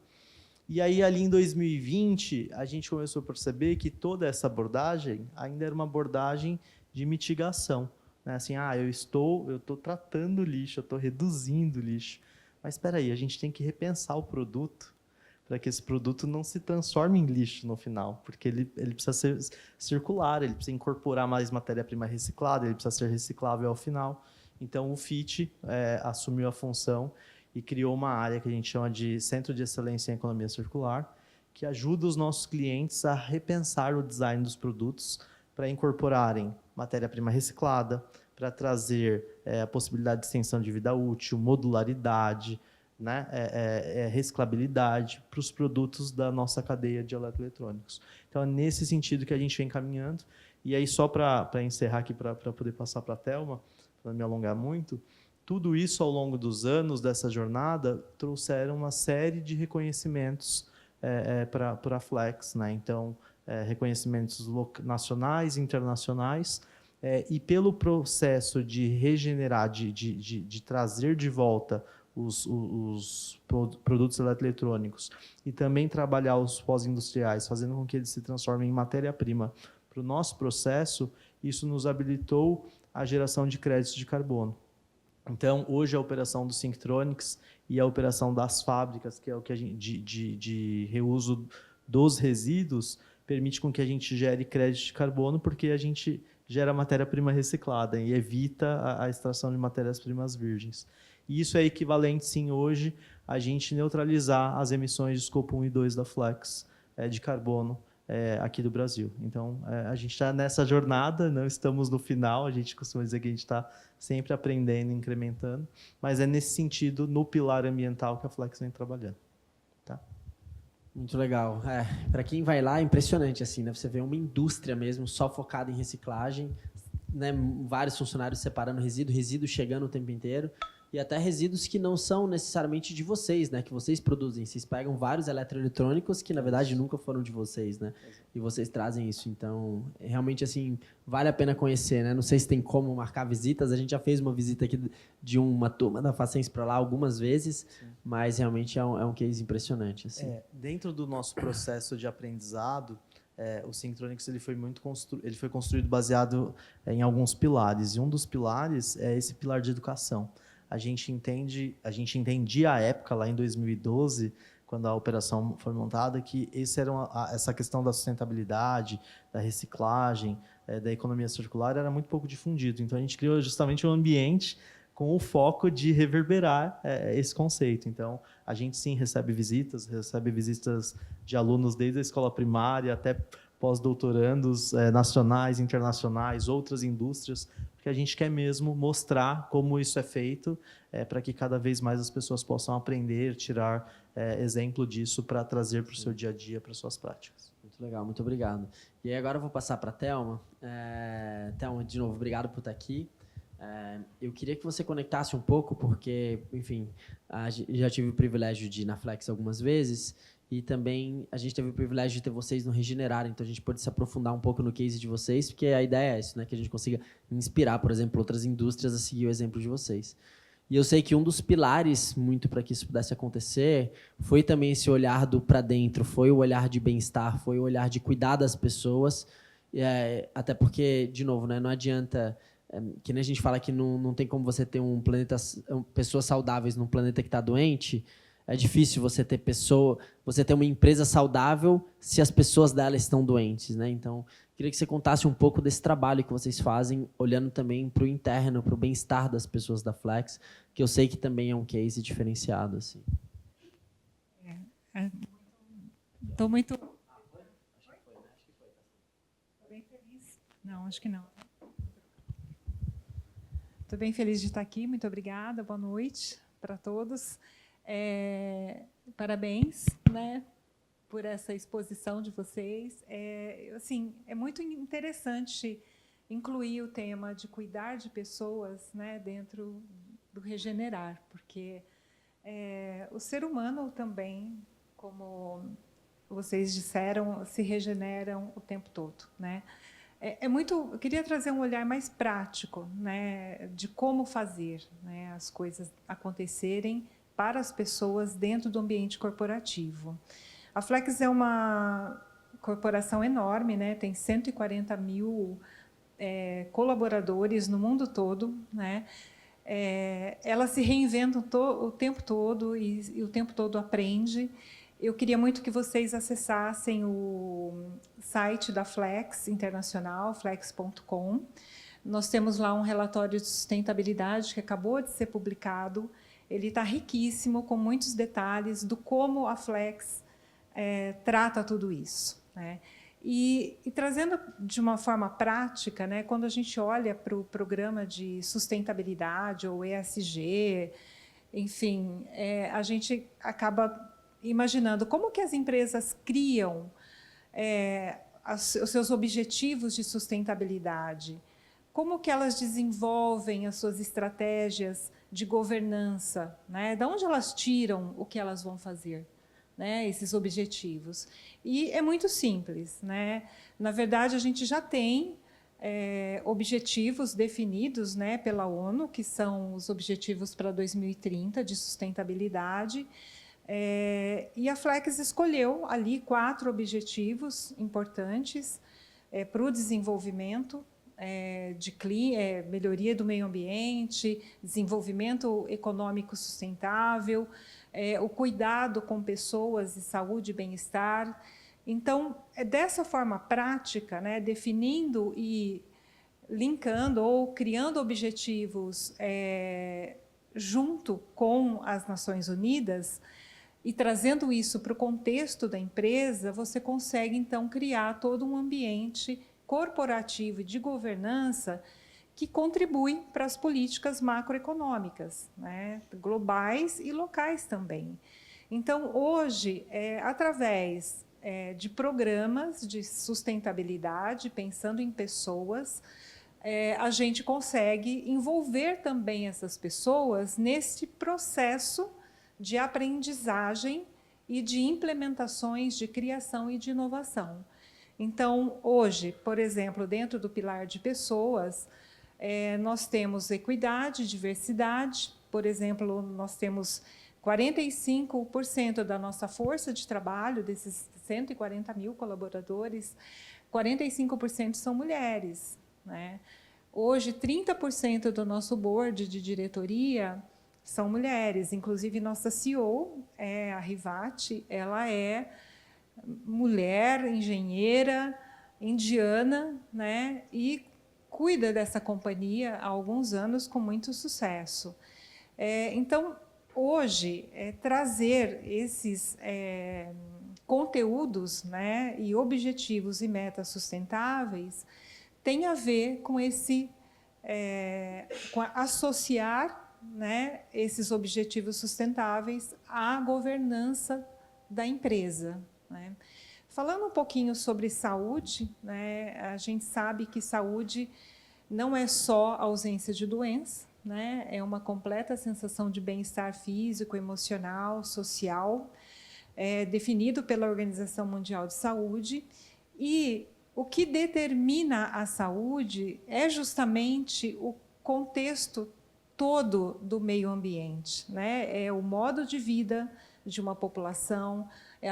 E aí, ali em 2020, a gente começou a perceber que toda essa abordagem ainda era uma abordagem de mitigação. Né? Assim, eu estou tratando o lixo, eu estou reduzindo o lixo. Mas espera aí, a gente tem que repensar o produto para que esse produto não se transforme em lixo no final, porque ele precisa ser circular, ele precisa incorporar mais matéria-prima reciclada, ele precisa ser reciclável ao final. Então, o FIT assumiu a função e criou uma área que a gente chama de Centro de Excelência em Economia Circular, que ajuda os nossos clientes a repensar o design dos produtos para incorporarem matéria-prima reciclada, para trazer a possibilidade de extensão de vida útil, modularidade, né, reciclabilidade para os produtos da nossa cadeia de eletroeletrônicos. Então, é nesse sentido que a gente vem caminhando. E aí, só para encerrar aqui, para poder passar para a Thelma, para não me alongar muito, tudo isso ao longo dos anos dessa jornada trouxeram uma série de reconhecimentos para a Flex, né? Então, reconhecimentos nacionais, internacionais, e pelo processo de regenerar, de trazer de volta os produtos eletroeletrônicos e também trabalhar os pós-industriais, fazendo com que eles se transformem em matéria-prima para o nosso processo, isso nos habilitou a geração de créditos de carbono. Então, hoje a operação do Synctronics e a operação das fábricas, que é o que a gente, de reuso dos resíduos, permite com que a gente gere crédito de carbono, porque a gente gera matéria-prima reciclada e evita a extração de matérias-primas virgens. E isso é equivalente, sim, hoje, a gente neutralizar as emissões de escopo 1 e 2 da Flex de carbono aqui do Brasil. Então, a gente está nessa jornada, não estamos no final, a gente costuma dizer que a gente está sempre aprendendo, incrementando, mas é nesse sentido, no pilar ambiental, que a Flex vem trabalhando. Tá? Muito legal. Para quem vai lá, é impressionante, assim, né? Você vê uma indústria mesmo, só focada em reciclagem, né? Vários funcionários separando resíduo chegando o tempo inteiro, e até resíduos que não são necessariamente de vocês, né? Que vocês produzem. Vocês pegam vários eletroeletrônicos que, na verdade, nunca foram de vocês, né? E vocês trazem isso. Então, realmente, assim, vale a pena conhecer, né? Não sei se tem como marcar visitas. A gente já fez uma visita aqui de uma turma da Facens para lá algumas vezes, sim, mas realmente é um case impressionante, assim. Dentro do nosso processo de aprendizado, o Synctronics ele foi construído baseado em alguns pilares. E um dos pilares é esse pilar de educação. A gente entendia à época, lá em 2012, quando a operação foi montada, que essa questão da sustentabilidade, da reciclagem, da economia circular era muito pouco difundido. Então, a gente criou justamente um ambiente com o foco de reverberar esse conceito. Então, a gente, sim, recebe visitas de alunos desde a escola primária até pós-doutorandos nacionais, internacionais, outras indústrias, porque a gente quer mesmo mostrar como isso é feito, para que cada vez mais as pessoas possam aprender, tirar exemplo disso para trazer para o seu dia a dia, para suas práticas. Muito legal, muito obrigado. E aí agora eu vou passar para a Thelma. Thelma, de novo, obrigado por estar aqui. Eu queria que você conectasse um pouco, porque, enfim, já tive o privilégio de ir na Flex algumas vezes, e também a gente teve o privilégio de ter vocês no Regenerar, então a gente pode se aprofundar um pouco no case de vocês, porque a ideia é isso, né, que a gente consiga inspirar, por exemplo, outras indústrias a seguir o exemplo de vocês. E eu sei que um dos pilares muito para que isso pudesse acontecer foi também esse olhar do para dentro, foi o olhar de bem-estar, foi o olhar de cuidar das pessoas. Até porque, de novo, né, não adianta, que nem a gente fala que não tem como você ter pessoas saudáveis num planeta que está doente. É difícil você ter uma empresa saudável se as pessoas dela estão doentes, né? Então, queria que você contasse um pouco desse trabalho que vocês fazem, olhando também para o interno, para o bem-estar das pessoas da Flex, que eu sei que também é um case diferenciado, assim. Estou muito... bem feliz. Não, acho que não. Estou bem feliz de estar aqui. Muito obrigada. Boa noite para todos. Parabéns, né, por essa exposição de vocês. Assim, é muito interessante incluir o tema de cuidar de pessoas, né, dentro do regenerar, porque o ser humano também, como vocês disseram, se regeneram o tempo todo, né? Eu queria trazer um olhar mais prático, né, de como fazer, né, as coisas acontecerem para as pessoas dentro do ambiente corporativo. A Flex é uma corporação enorme, né? Tem 140 mil colaboradores no mundo todo, né? Ela se reinventa o tempo todo e o tempo todo aprende. Eu queria muito que vocês acessassem o site da Flex Internacional, flex.com. Nós temos lá um relatório de sustentabilidade que acabou de ser publicado. Ele está riquíssimo, com muitos detalhes do como a Flex trata tudo isso, né? E trazendo de uma forma prática, né, quando a gente olha para o programa de sustentabilidade ou ESG, enfim, a gente acaba imaginando como que as empresas criam os seus objetivos de sustentabilidade, como que elas desenvolvem as suas estratégias de governança, né? De onde elas tiram o que elas vão fazer, né? Esses objetivos. E é muito simples, né? Na verdade, a gente já tem objetivos definidos, né, pela ONU, que são os objetivos para 2030 de sustentabilidade. E a Flex escolheu ali 4 objetivos importantes para o desenvolvimento de melhoria do meio ambiente, desenvolvimento econômico sustentável, o cuidado com pessoas e saúde e bem-estar. Então, dessa forma prática, né, definindo e linkando ou criando objetivos junto com as Nações Unidas e trazendo isso para o contexto da empresa, você consegue, então, criar todo um ambiente corporativo e de governança que contribui para as políticas macroeconômicas, né, globais e locais também. Então, hoje, através de programas de sustentabilidade, pensando em pessoas, a gente consegue envolver também essas pessoas nesse processo de aprendizagem e de implementações de criação e de inovação. Então, hoje, por exemplo, dentro do pilar de pessoas, nós temos equidade, diversidade. Por exemplo, nós temos 45% da nossa força de trabalho, desses 140 mil colaboradores, 45% são mulheres, né? Hoje, 30% do nosso board de diretoria são mulheres. Inclusive, nossa CEO, a Rivati, ela é mulher, engenheira, indiana, né? E cuida dessa companhia há alguns anos com muito sucesso. Então, hoje, trazer esses conteúdos, né, e objetivos e metas sustentáveis tem a ver com com associar, né, esses objetivos sustentáveis à governança da empresa, né? Falando um pouquinho sobre saúde, né, a gente sabe que saúde não é só ausência de doença, né, é uma completa sensação de bem-estar físico, emocional, social, definido pela Organização Mundial de Saúde. E o que determina a saúde é justamente o contexto todo do meio ambiente, né? É o modo de vida de uma população, é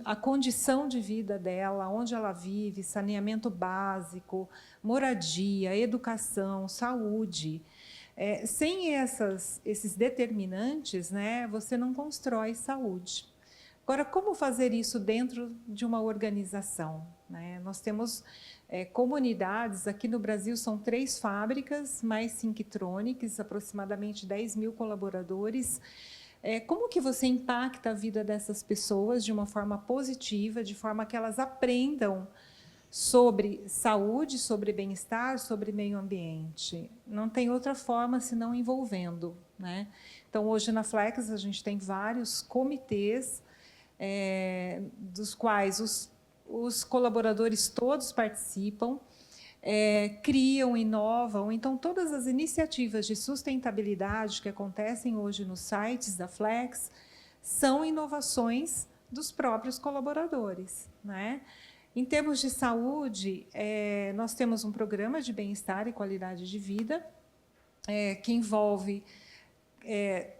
a condição de vida dela, onde ela vive, saneamento básico, moradia, educação, saúde. Sem esses determinantes, né, você não constrói saúde. Agora, como fazer isso dentro de uma organização, né? Nós temos comunidades, aqui no Brasil são 3 fábricas, mais Synctronics, aproximadamente 10 mil colaboradores. Como que você impacta a vida dessas pessoas de uma forma positiva, de forma que elas aprendam sobre saúde, sobre bem-estar, sobre meio ambiente? Não tem outra forma senão envolvendo, né? Então, hoje na Flex a gente tem vários comitês, dos quais os colaboradores todos participam, criam, inovam. Então, todas as iniciativas de sustentabilidade que acontecem hoje nos sites da Flex são inovações dos próprios colaboradores, né? Em termos de saúde, nós temos um programa de bem-estar e qualidade de vida, que envolve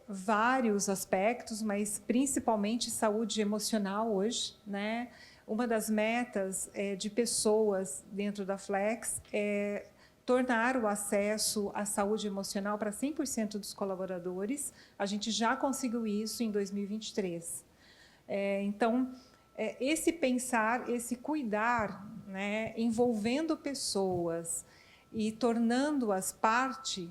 vários aspectos, mas principalmente saúde emocional hoje, né? Uma das metas de pessoas dentro da Flex é tornar o acesso à saúde emocional para 100% dos colaboradores. A gente já conseguiu isso em 2023. Então, esse pensar, esse cuidar, né, envolvendo pessoas e tornando-as parte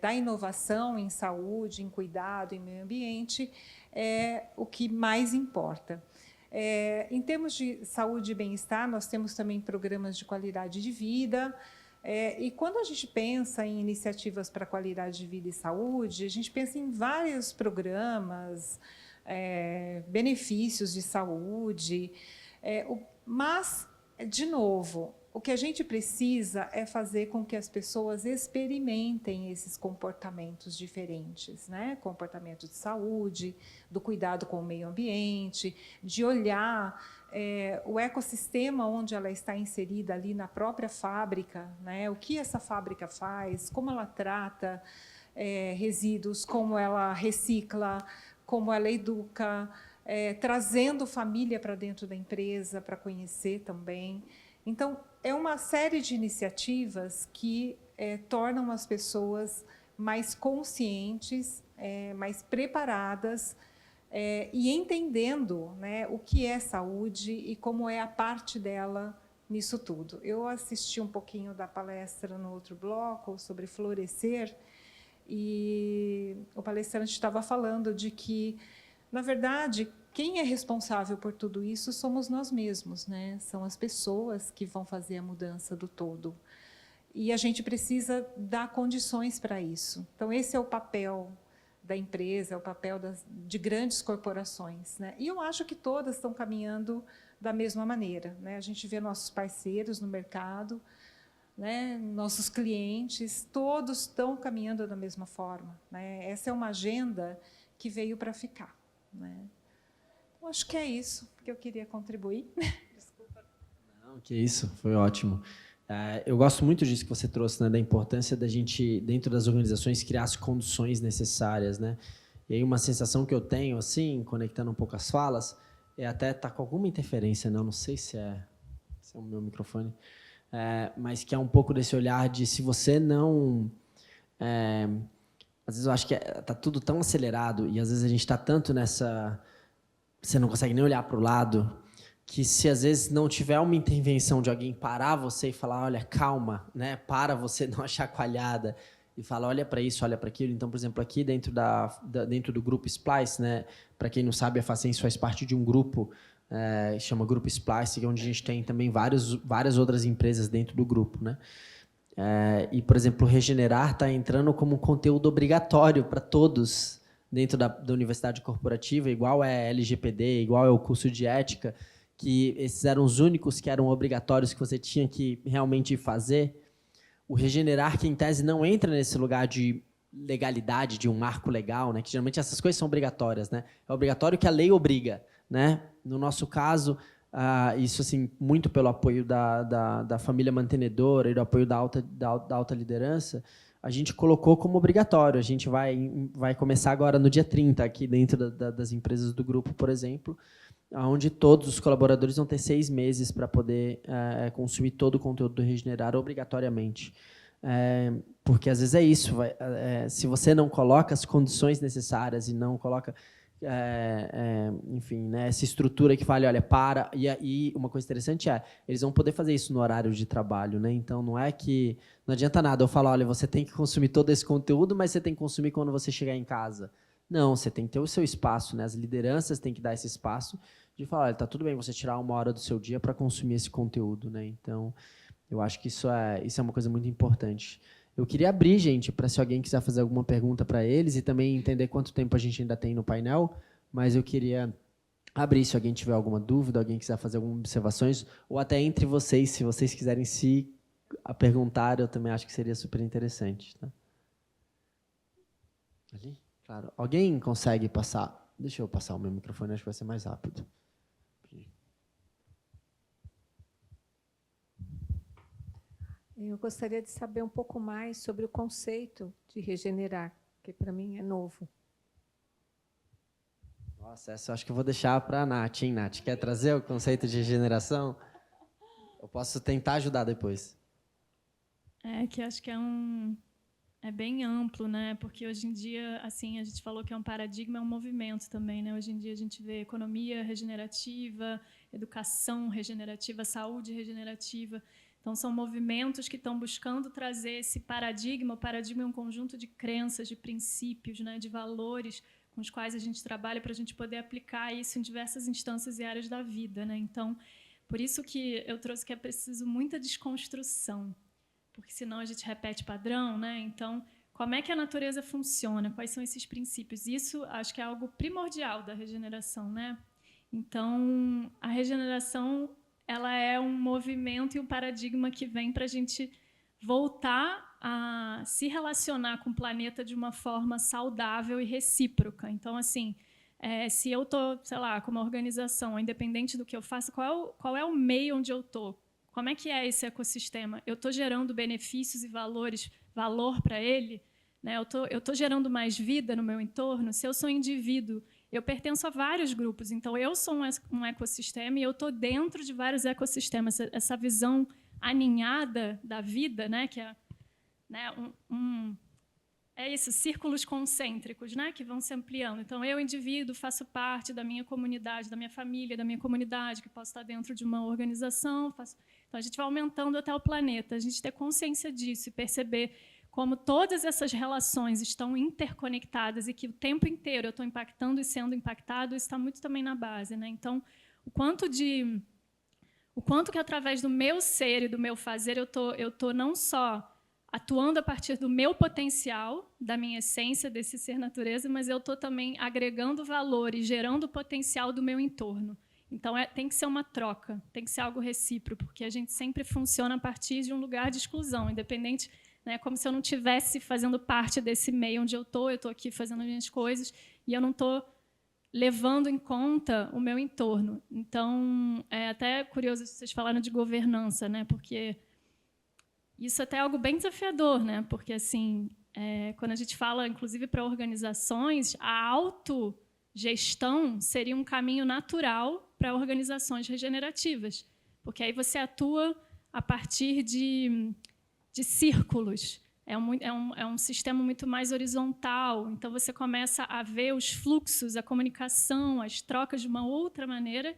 da inovação em saúde, em cuidado, em meio ambiente, é o que mais importa. Em termos de saúde e bem-estar, nós temos também programas de qualidade de vida. E quando a gente pensa em iniciativas para qualidade de vida e saúde, a gente pensa em vários programas, benefícios de saúde. Mas, de novo, o que a gente precisa é fazer com que as pessoas experimentem esses comportamentos diferentes, né? Comportamento de saúde, do cuidado com o meio ambiente, de olhar o ecossistema onde ela está inserida ali na própria fábrica, né? O que essa fábrica faz, como ela trata resíduos, como ela recicla, como ela educa, trazendo família para dentro da empresa para conhecer também. Então, é uma série de iniciativas que tornam as pessoas mais conscientes, mais preparadas e entendendo, né, o que é saúde e como é a parte dela nisso tudo. Eu assisti um pouquinho da palestra no outro bloco sobre florescer e o palestrante estava falando de que, na verdade, quem é responsável por tudo isso somos nós mesmos, né? São as pessoas que vão fazer a mudança do todo. E a gente precisa dar condições para isso. Então, esse é o papel da empresa, é o papel de grandes corporações, né? E eu acho que todas estão caminhando da mesma maneira, né? A gente vê nossos parceiros no mercado, né? Nossos clientes, todos estão caminhando da mesma forma, né? Essa é uma agenda que veio para ficar, né? Acho que é isso que eu queria contribuir. Desculpa. Não, que isso, foi ótimo. Eu gosto muito disso que você trouxe, né, da importância da gente, dentro das organizações, criar as condições necessárias, né? E aí uma sensação que eu tenho, assim, conectando um pouco as falas, é até estar com alguma interferência, não sei se é o meu microfone, mas que é um pouco desse olhar de se você não... às vezes eu acho que está tudo tão acelerado e às vezes a gente está tanto nessa... Você não consegue nem olhar para o lado, que se às vezes não tiver uma intervenção de alguém parar você e falar, olha, calma, né? Para você dar uma chacoalhada e falar, olha para isso, olha para aquilo. Então, por exemplo, aqui dentro do grupo Splice, né? Para quem não sabe, a Facens faz parte de um grupo, chama Grupo Splice, onde a gente tem também várias outras empresas dentro do grupo, né? E, por exemplo, o Regenerar está entrando como um conteúdo obrigatório para todos dentro da universidade corporativa, igual é LGPD, igual é o curso de ética, que esses eram os únicos que eram obrigatórios que você tinha que realmente fazer. O Regenerar, que em tese não entra nesse lugar de legalidade, de um marco legal, né? Que geralmente essas coisas são obrigatórias, né? É obrigatório que a lei obriga, né? No nosso caso, isso assim, muito pelo apoio da família mantenedora e do apoio da alta liderança, a gente colocou como obrigatório. A gente vai começar agora no dia 30, aqui dentro das empresas do grupo, por exemplo, onde todos os colaboradores vão ter 6 meses para poder consumir todo o conteúdo do Regenerar obrigatoriamente. Porque, às vezes, é isso. Se você não coloca as condições necessárias e não coloca... enfim, né, essa estrutura que fala, olha, para, e aí uma coisa interessante eles vão poder fazer isso no horário de trabalho, né? Então não é que não adianta nada eu falar, olha, você tem que consumir todo esse conteúdo, mas você tem que consumir quando você chegar em casa. Não, você tem que ter o seu espaço, né? As lideranças têm que dar esse espaço de falar, olha, tá tudo bem você tirar 1 hora do seu dia para consumir esse conteúdo, né? Então eu acho que isso é uma coisa muito importante. Eu queria abrir, gente, para se alguém quiser fazer alguma pergunta para eles e também entender quanto tempo a gente ainda tem no painel, mas eu queria abrir se alguém tiver alguma dúvida, alguém quiser fazer algumas observações, ou até entre vocês, se vocês quiserem se perguntar, eu também acho que seria super interessante. Tá? Ali? Claro. Alguém consegue passar? Deixa eu passar o meu microfone, acho que vai ser mais rápido. Eu gostaria de saber um pouco mais sobre o conceito de regenerar, que para mim é novo. Nossa, essa eu acho que eu vou deixar para a Nath, hein, Nath? Quer trazer o conceito de regeneração? Eu posso tentar ajudar depois. Que acho que é bem amplo, né? Porque hoje em dia, assim, a gente falou que é um paradigma, é um movimento também, né? Hoje em dia a gente vê economia regenerativa, educação regenerativa, saúde regenerativa. Então, são movimentos que estão buscando trazer esse paradigma. O paradigma é um conjunto de crenças, de princípios, né, de valores com os quais a gente trabalha para a gente poder aplicar isso em diversas instâncias e áreas da vida, né? Então, por isso que eu trouxe que é preciso muita desconstrução, porque senão a gente repete padrão, né? Então, como é que a natureza funciona? Quais são esses princípios? Isso, acho que é algo primordial da regeneração, né? Então, a regeneração ela é um movimento e um paradigma que vem para a gente voltar a se relacionar com o planeta de uma forma saudável e recíproca. Então, assim, se eu estou, sei lá, com uma organização, independente do que eu faço, qual é o meio onde eu estou? Como é que é esse ecossistema? Eu estou gerando benefícios e valor para ele? Né? Eu estou gerando mais vida no meu entorno? Se eu sou indivíduo, eu pertenço a vários grupos, então eu sou um ecossistema e eu estou dentro de vários ecossistemas. Essa visão aninhada da vida, né, que é, né, círculos concêntricos, né, que vão se ampliando. Então, eu, indivíduo, faço parte da minha comunidade, da minha família, da minha comunidade, que posso estar dentro de uma organização. Então, a gente vai aumentando até o planeta. A gente ter consciência disso e perceber como todas essas relações estão interconectadas e que o tempo inteiro eu estou impactando e sendo impactado, isso está muito também na base, né? Então, o quanto que através do meu ser e do meu fazer eu tô não só atuando a partir do meu potencial, da minha essência, desse ser natureza, mas eu estou também agregando valor e gerando o potencial do meu entorno. Então, tem que ser uma troca, tem que ser algo recíproco, porque a gente sempre funciona a partir de um lugar de exclusão, independente... Né, como se eu não estivesse fazendo parte desse meio onde eu estou aqui fazendo as minhas coisas e eu não estou levando em conta o meu entorno. Então, é até curioso vocês falaram de governança, né, porque isso até é algo bem desafiador, né, porque assim, quando a gente fala, inclusive, para organizações, a autogestão seria um caminho natural para organizações regenerativas, porque aí você atua a partir de círculos. É um sistema muito mais horizontal. Então, você começa a ver os fluxos, a comunicação, as trocas de uma outra maneira.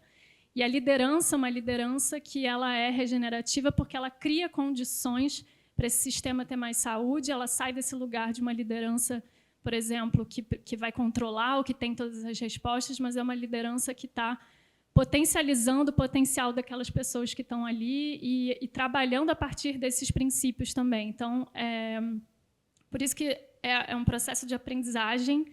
E a liderança, uma liderança que ela é regenerativa porque ela cria condições para esse sistema ter mais saúde. Ela sai desse lugar de uma liderança, por exemplo, que vai controlar ou que tem todas as respostas, mas é uma liderança que está potencializando o potencial daquelas pessoas que estão ali e trabalhando a partir desses princípios também. Então, por isso que é um processo de aprendizagem.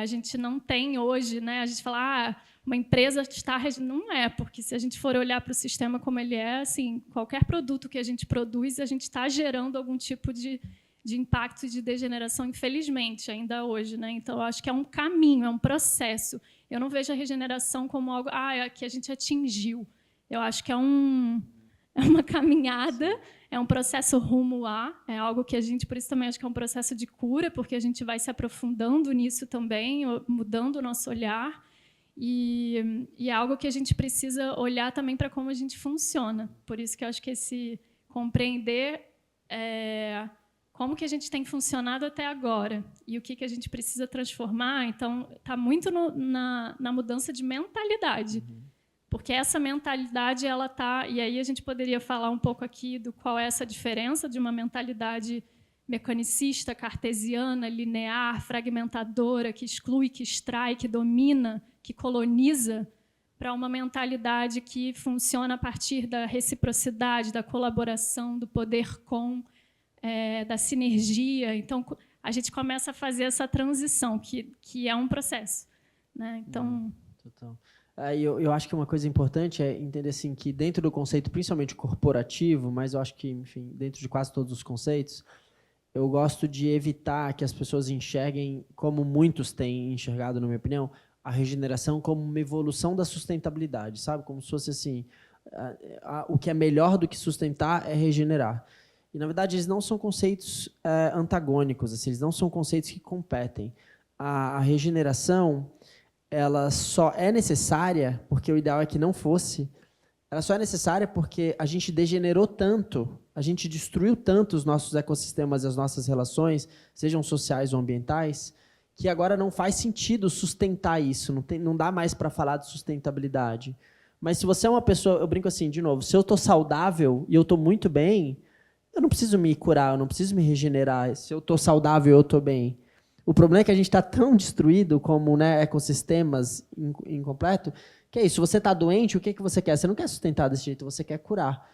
A gente não tem hoje, né? A gente fala, uma empresa está... Não é, porque se a gente for olhar para o sistema como ele é, assim, qualquer produto que a gente produz, a gente está gerando algum tipo de impacto e de degeneração, infelizmente, ainda hoje, né? Então, eu acho que é um caminho, é um processo. eu não vejo a regeneração como algo que a gente atingiu. Eu acho que é uma caminhada, é um processo rumo é algo que a gente, por isso também acho que é um processo de cura, porque a gente vai se aprofundando nisso também, mudando o nosso olhar, e é algo que a gente precisa olhar também para como a gente funciona. Por isso que eu acho que esse compreender como que a gente tem funcionado até agora e o que a gente precisa transformar, então está muito na mudança de mentalidade. Porque essa mentalidade, ela tá, e aí a gente poderia falar um pouco aqui do qual é essa diferença de uma mentalidade mecanicista, cartesiana, linear, fragmentadora, que exclui, que extrai, que domina, que coloniza, para uma mentalidade que funciona a partir da reciprocidade, da colaboração, do poder da sinergia. Então, a gente começa a fazer essa transição, que é um processo, né? Então... Total. Eu acho que uma coisa importante é entender assim, que dentro do conceito, principalmente corporativo, mas eu acho que, enfim, dentro de quase todos os conceitos, eu gosto de evitar que as pessoas enxerguem, como muitos têm enxergado, na minha opinião, a regeneração como uma evolução da sustentabilidade, sabe? Como se fosse assim, o que é melhor do que sustentar é regenerar. E, na verdade, eles não são conceitos antagônicos, assim, eles não são conceitos que competem. A regeneração... ela só é necessária, porque o ideal é que não fosse, ela só é necessária porque a gente degenerou tanto, a gente destruiu tanto os nossos ecossistemas e as nossas relações, sejam sociais ou ambientais, que agora não faz sentido sustentar isso, não dá mais para falar de sustentabilidade. Mas se você é uma pessoa, eu brinco assim, de novo, se eu estou saudável e eu estou muito bem, eu não preciso me curar, eu não preciso me regenerar, se eu estou saudável eu estou bem. O problema é que a gente está tão destruído como, né, ecossistemas incompleto, que é isso, se você está doente, o que você quer? Você não quer sustentar desse jeito, você quer curar.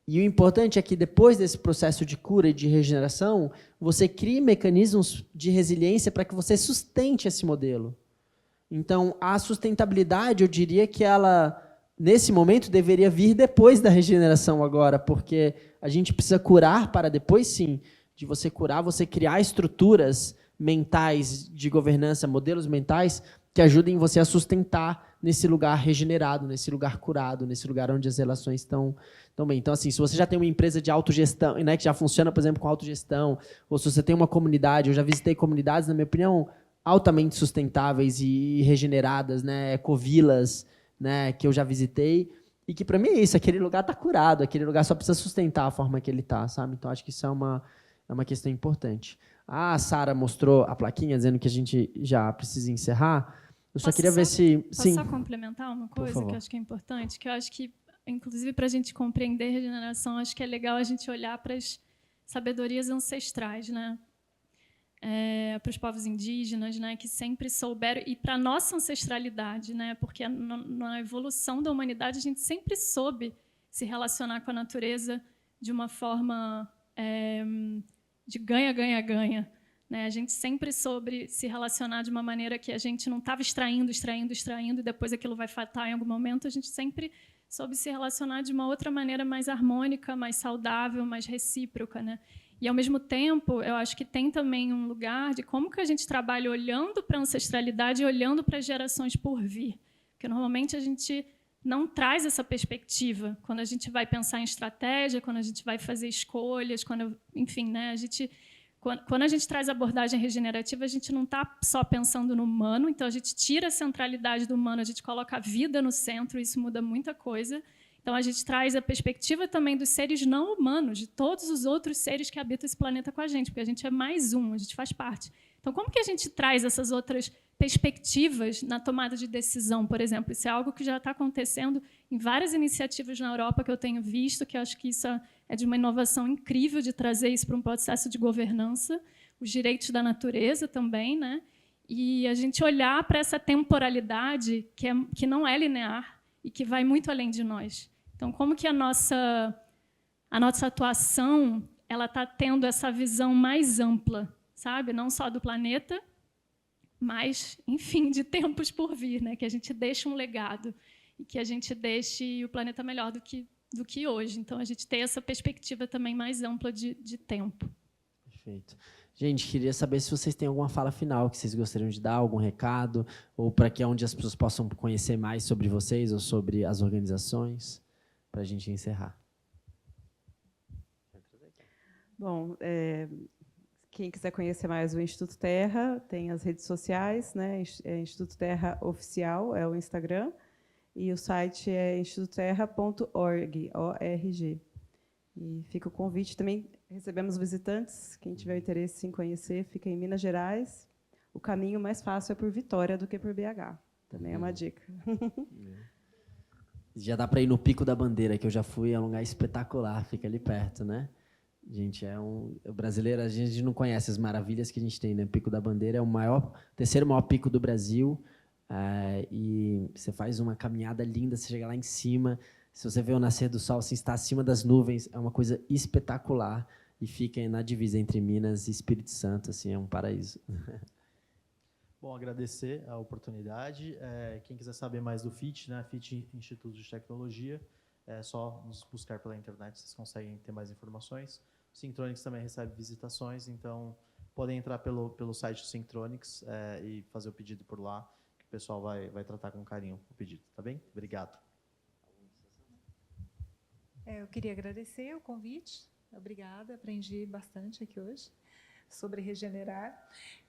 E o importante é que depois desse processo de cura e de regeneração, você crie mecanismos de resiliência para que você sustente esse modelo. Então, a sustentabilidade, eu diria que ela, nesse momento, deveria vir depois da regeneração agora, porque a gente precisa curar para depois, sim, de você curar, você criar estruturas mentais de governança, modelos mentais que ajudem você a sustentar nesse lugar regenerado, nesse lugar curado, nesse lugar onde as relações estão bem. Então, assim, se você já tem uma empresa de autogestão, né, que já funciona, por exemplo, com autogestão, ou se você tem uma comunidade, eu já visitei comunidades, na minha opinião, altamente sustentáveis e regeneradas, né, ecovilas, né, que eu já visitei, e que para mim é isso, aquele lugar está curado, aquele lugar só precisa sustentar a forma que ele está, sabe? Então, acho que isso é uma questão importante. A Sara mostrou a plaquinha dizendo que a gente já precisa encerrar. Eu só queria ver se... Posso só complementar uma coisa que eu acho que é importante? Que eu acho que, inclusive, para a gente compreender a regeneração, acho que é legal a gente olhar para as sabedorias ancestrais, né? Para os povos indígenas, né? Que sempre souberam, e para a nossa ancestralidade, né? Porque na evolução da humanidade a gente sempre soube se relacionar com a natureza de uma forma... de ganha, ganha, ganha. Né? A gente sempre soube se relacionar de uma maneira que a gente não estava extraindo, e depois aquilo vai fatar em algum momento. A gente sempre soube se relacionar de uma outra maneira mais harmônica, mais saudável, mais recíproca. Né? E, ao mesmo tempo, eu acho que tem também um lugar de como que a gente trabalha olhando para a ancestralidade e olhando para as gerações por vir. Porque, normalmente, a gente não traz essa perspectiva quando a gente vai pensar em estratégia, quando a gente vai fazer escolhas, enfim, né? Quando a gente traz a abordagem regenerativa, a gente não está só pensando no humano, então a gente tira a centralidade do humano, a gente coloca a vida no centro, isso muda muita coisa. Então a gente traz a perspectiva também dos seres não humanos, de todos os outros seres que habitam esse planeta com a gente, porque a gente é mais um, a gente faz parte. Então, como que a gente traz essas outras perspectivas na tomada de decisão, por exemplo? Isso é algo que já está acontecendo em várias iniciativas na Europa que eu tenho visto, que eu acho que isso é de uma inovação incrível de trazer isso para um processo de governança, os direitos da natureza também, né? E a gente olhar para essa temporalidade que não é linear e que vai muito além de nós. Então, como que a nossa atuação ela está tendo essa visão mais ampla, sabe? Não só do planeta, mas, enfim, de tempos por vir, né? Que a gente deixe um legado e que a gente deixe o planeta melhor do que hoje. Então, a gente tem essa perspectiva também mais ampla de tempo. Perfeito. Gente, queria saber se vocês têm alguma fala final que vocês gostariam de dar, algum recado, ou para que onde as pessoas possam conhecer mais sobre vocês ou sobre as organizações, para a gente encerrar. Bom, quem quiser conhecer mais o Instituto Terra, tem as redes sociais, né? Instituto Terra Oficial é o Instagram, e o site é institutoterra.org, O-R-G. E fica o convite também. Recebemos visitantes. Quem tiver interesse em conhecer, fica em Minas Gerais. O caminho mais fácil é por Vitória do que por BH. Também é uma dica. Já dá para ir no Pico da Bandeira, que eu já fui, é um lugar espetacular, fica ali perto, né? Gente, o brasileiro, a gente não conhece as maravilhas que a gente tem, né? O Pico da Bandeira é o terceiro maior pico do Brasil, e você faz uma caminhada linda, você chega lá em cima, se você vê o nascer do sol, assim, está acima das nuvens, é uma coisa espetacular, e fica na divisa entre Minas e Espírito Santo, assim, é um paraíso. Bom, agradecer a oportunidade. Quem quiser saber mais do FIT, né, FIT Instituto de Tecnologia, é só nos buscar pela internet, vocês conseguem ter mais informações. O Syntronics também recebe visitações, então podem entrar pelo site do Syntronics e fazer o pedido por lá, que o pessoal vai tratar com carinho o pedido, tá bem? Obrigado. Eu queria agradecer o convite. Obrigada, aprendi bastante aqui hoje sobre regenerar.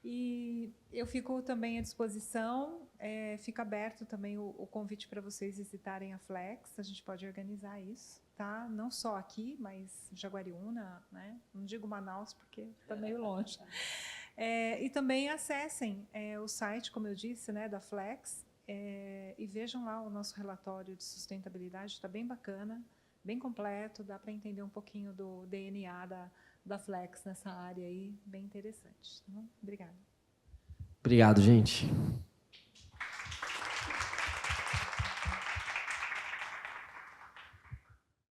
E eu fico também à disposição, fica aberto também o convite para vocês visitarem a Flex, a gente pode organizar isso, tá? Não só aqui, mas Jaguariúna, né? Não digo Manaus porque está meio longe. E também acessem o site, como eu disse, né, da Flex, e vejam lá o nosso relatório de sustentabilidade, está bem bacana, bem completo, dá para entender um pouquinho do DNA da Flex nessa área aí, bem interessante. Tá bom? Obrigada. Obrigado, gente.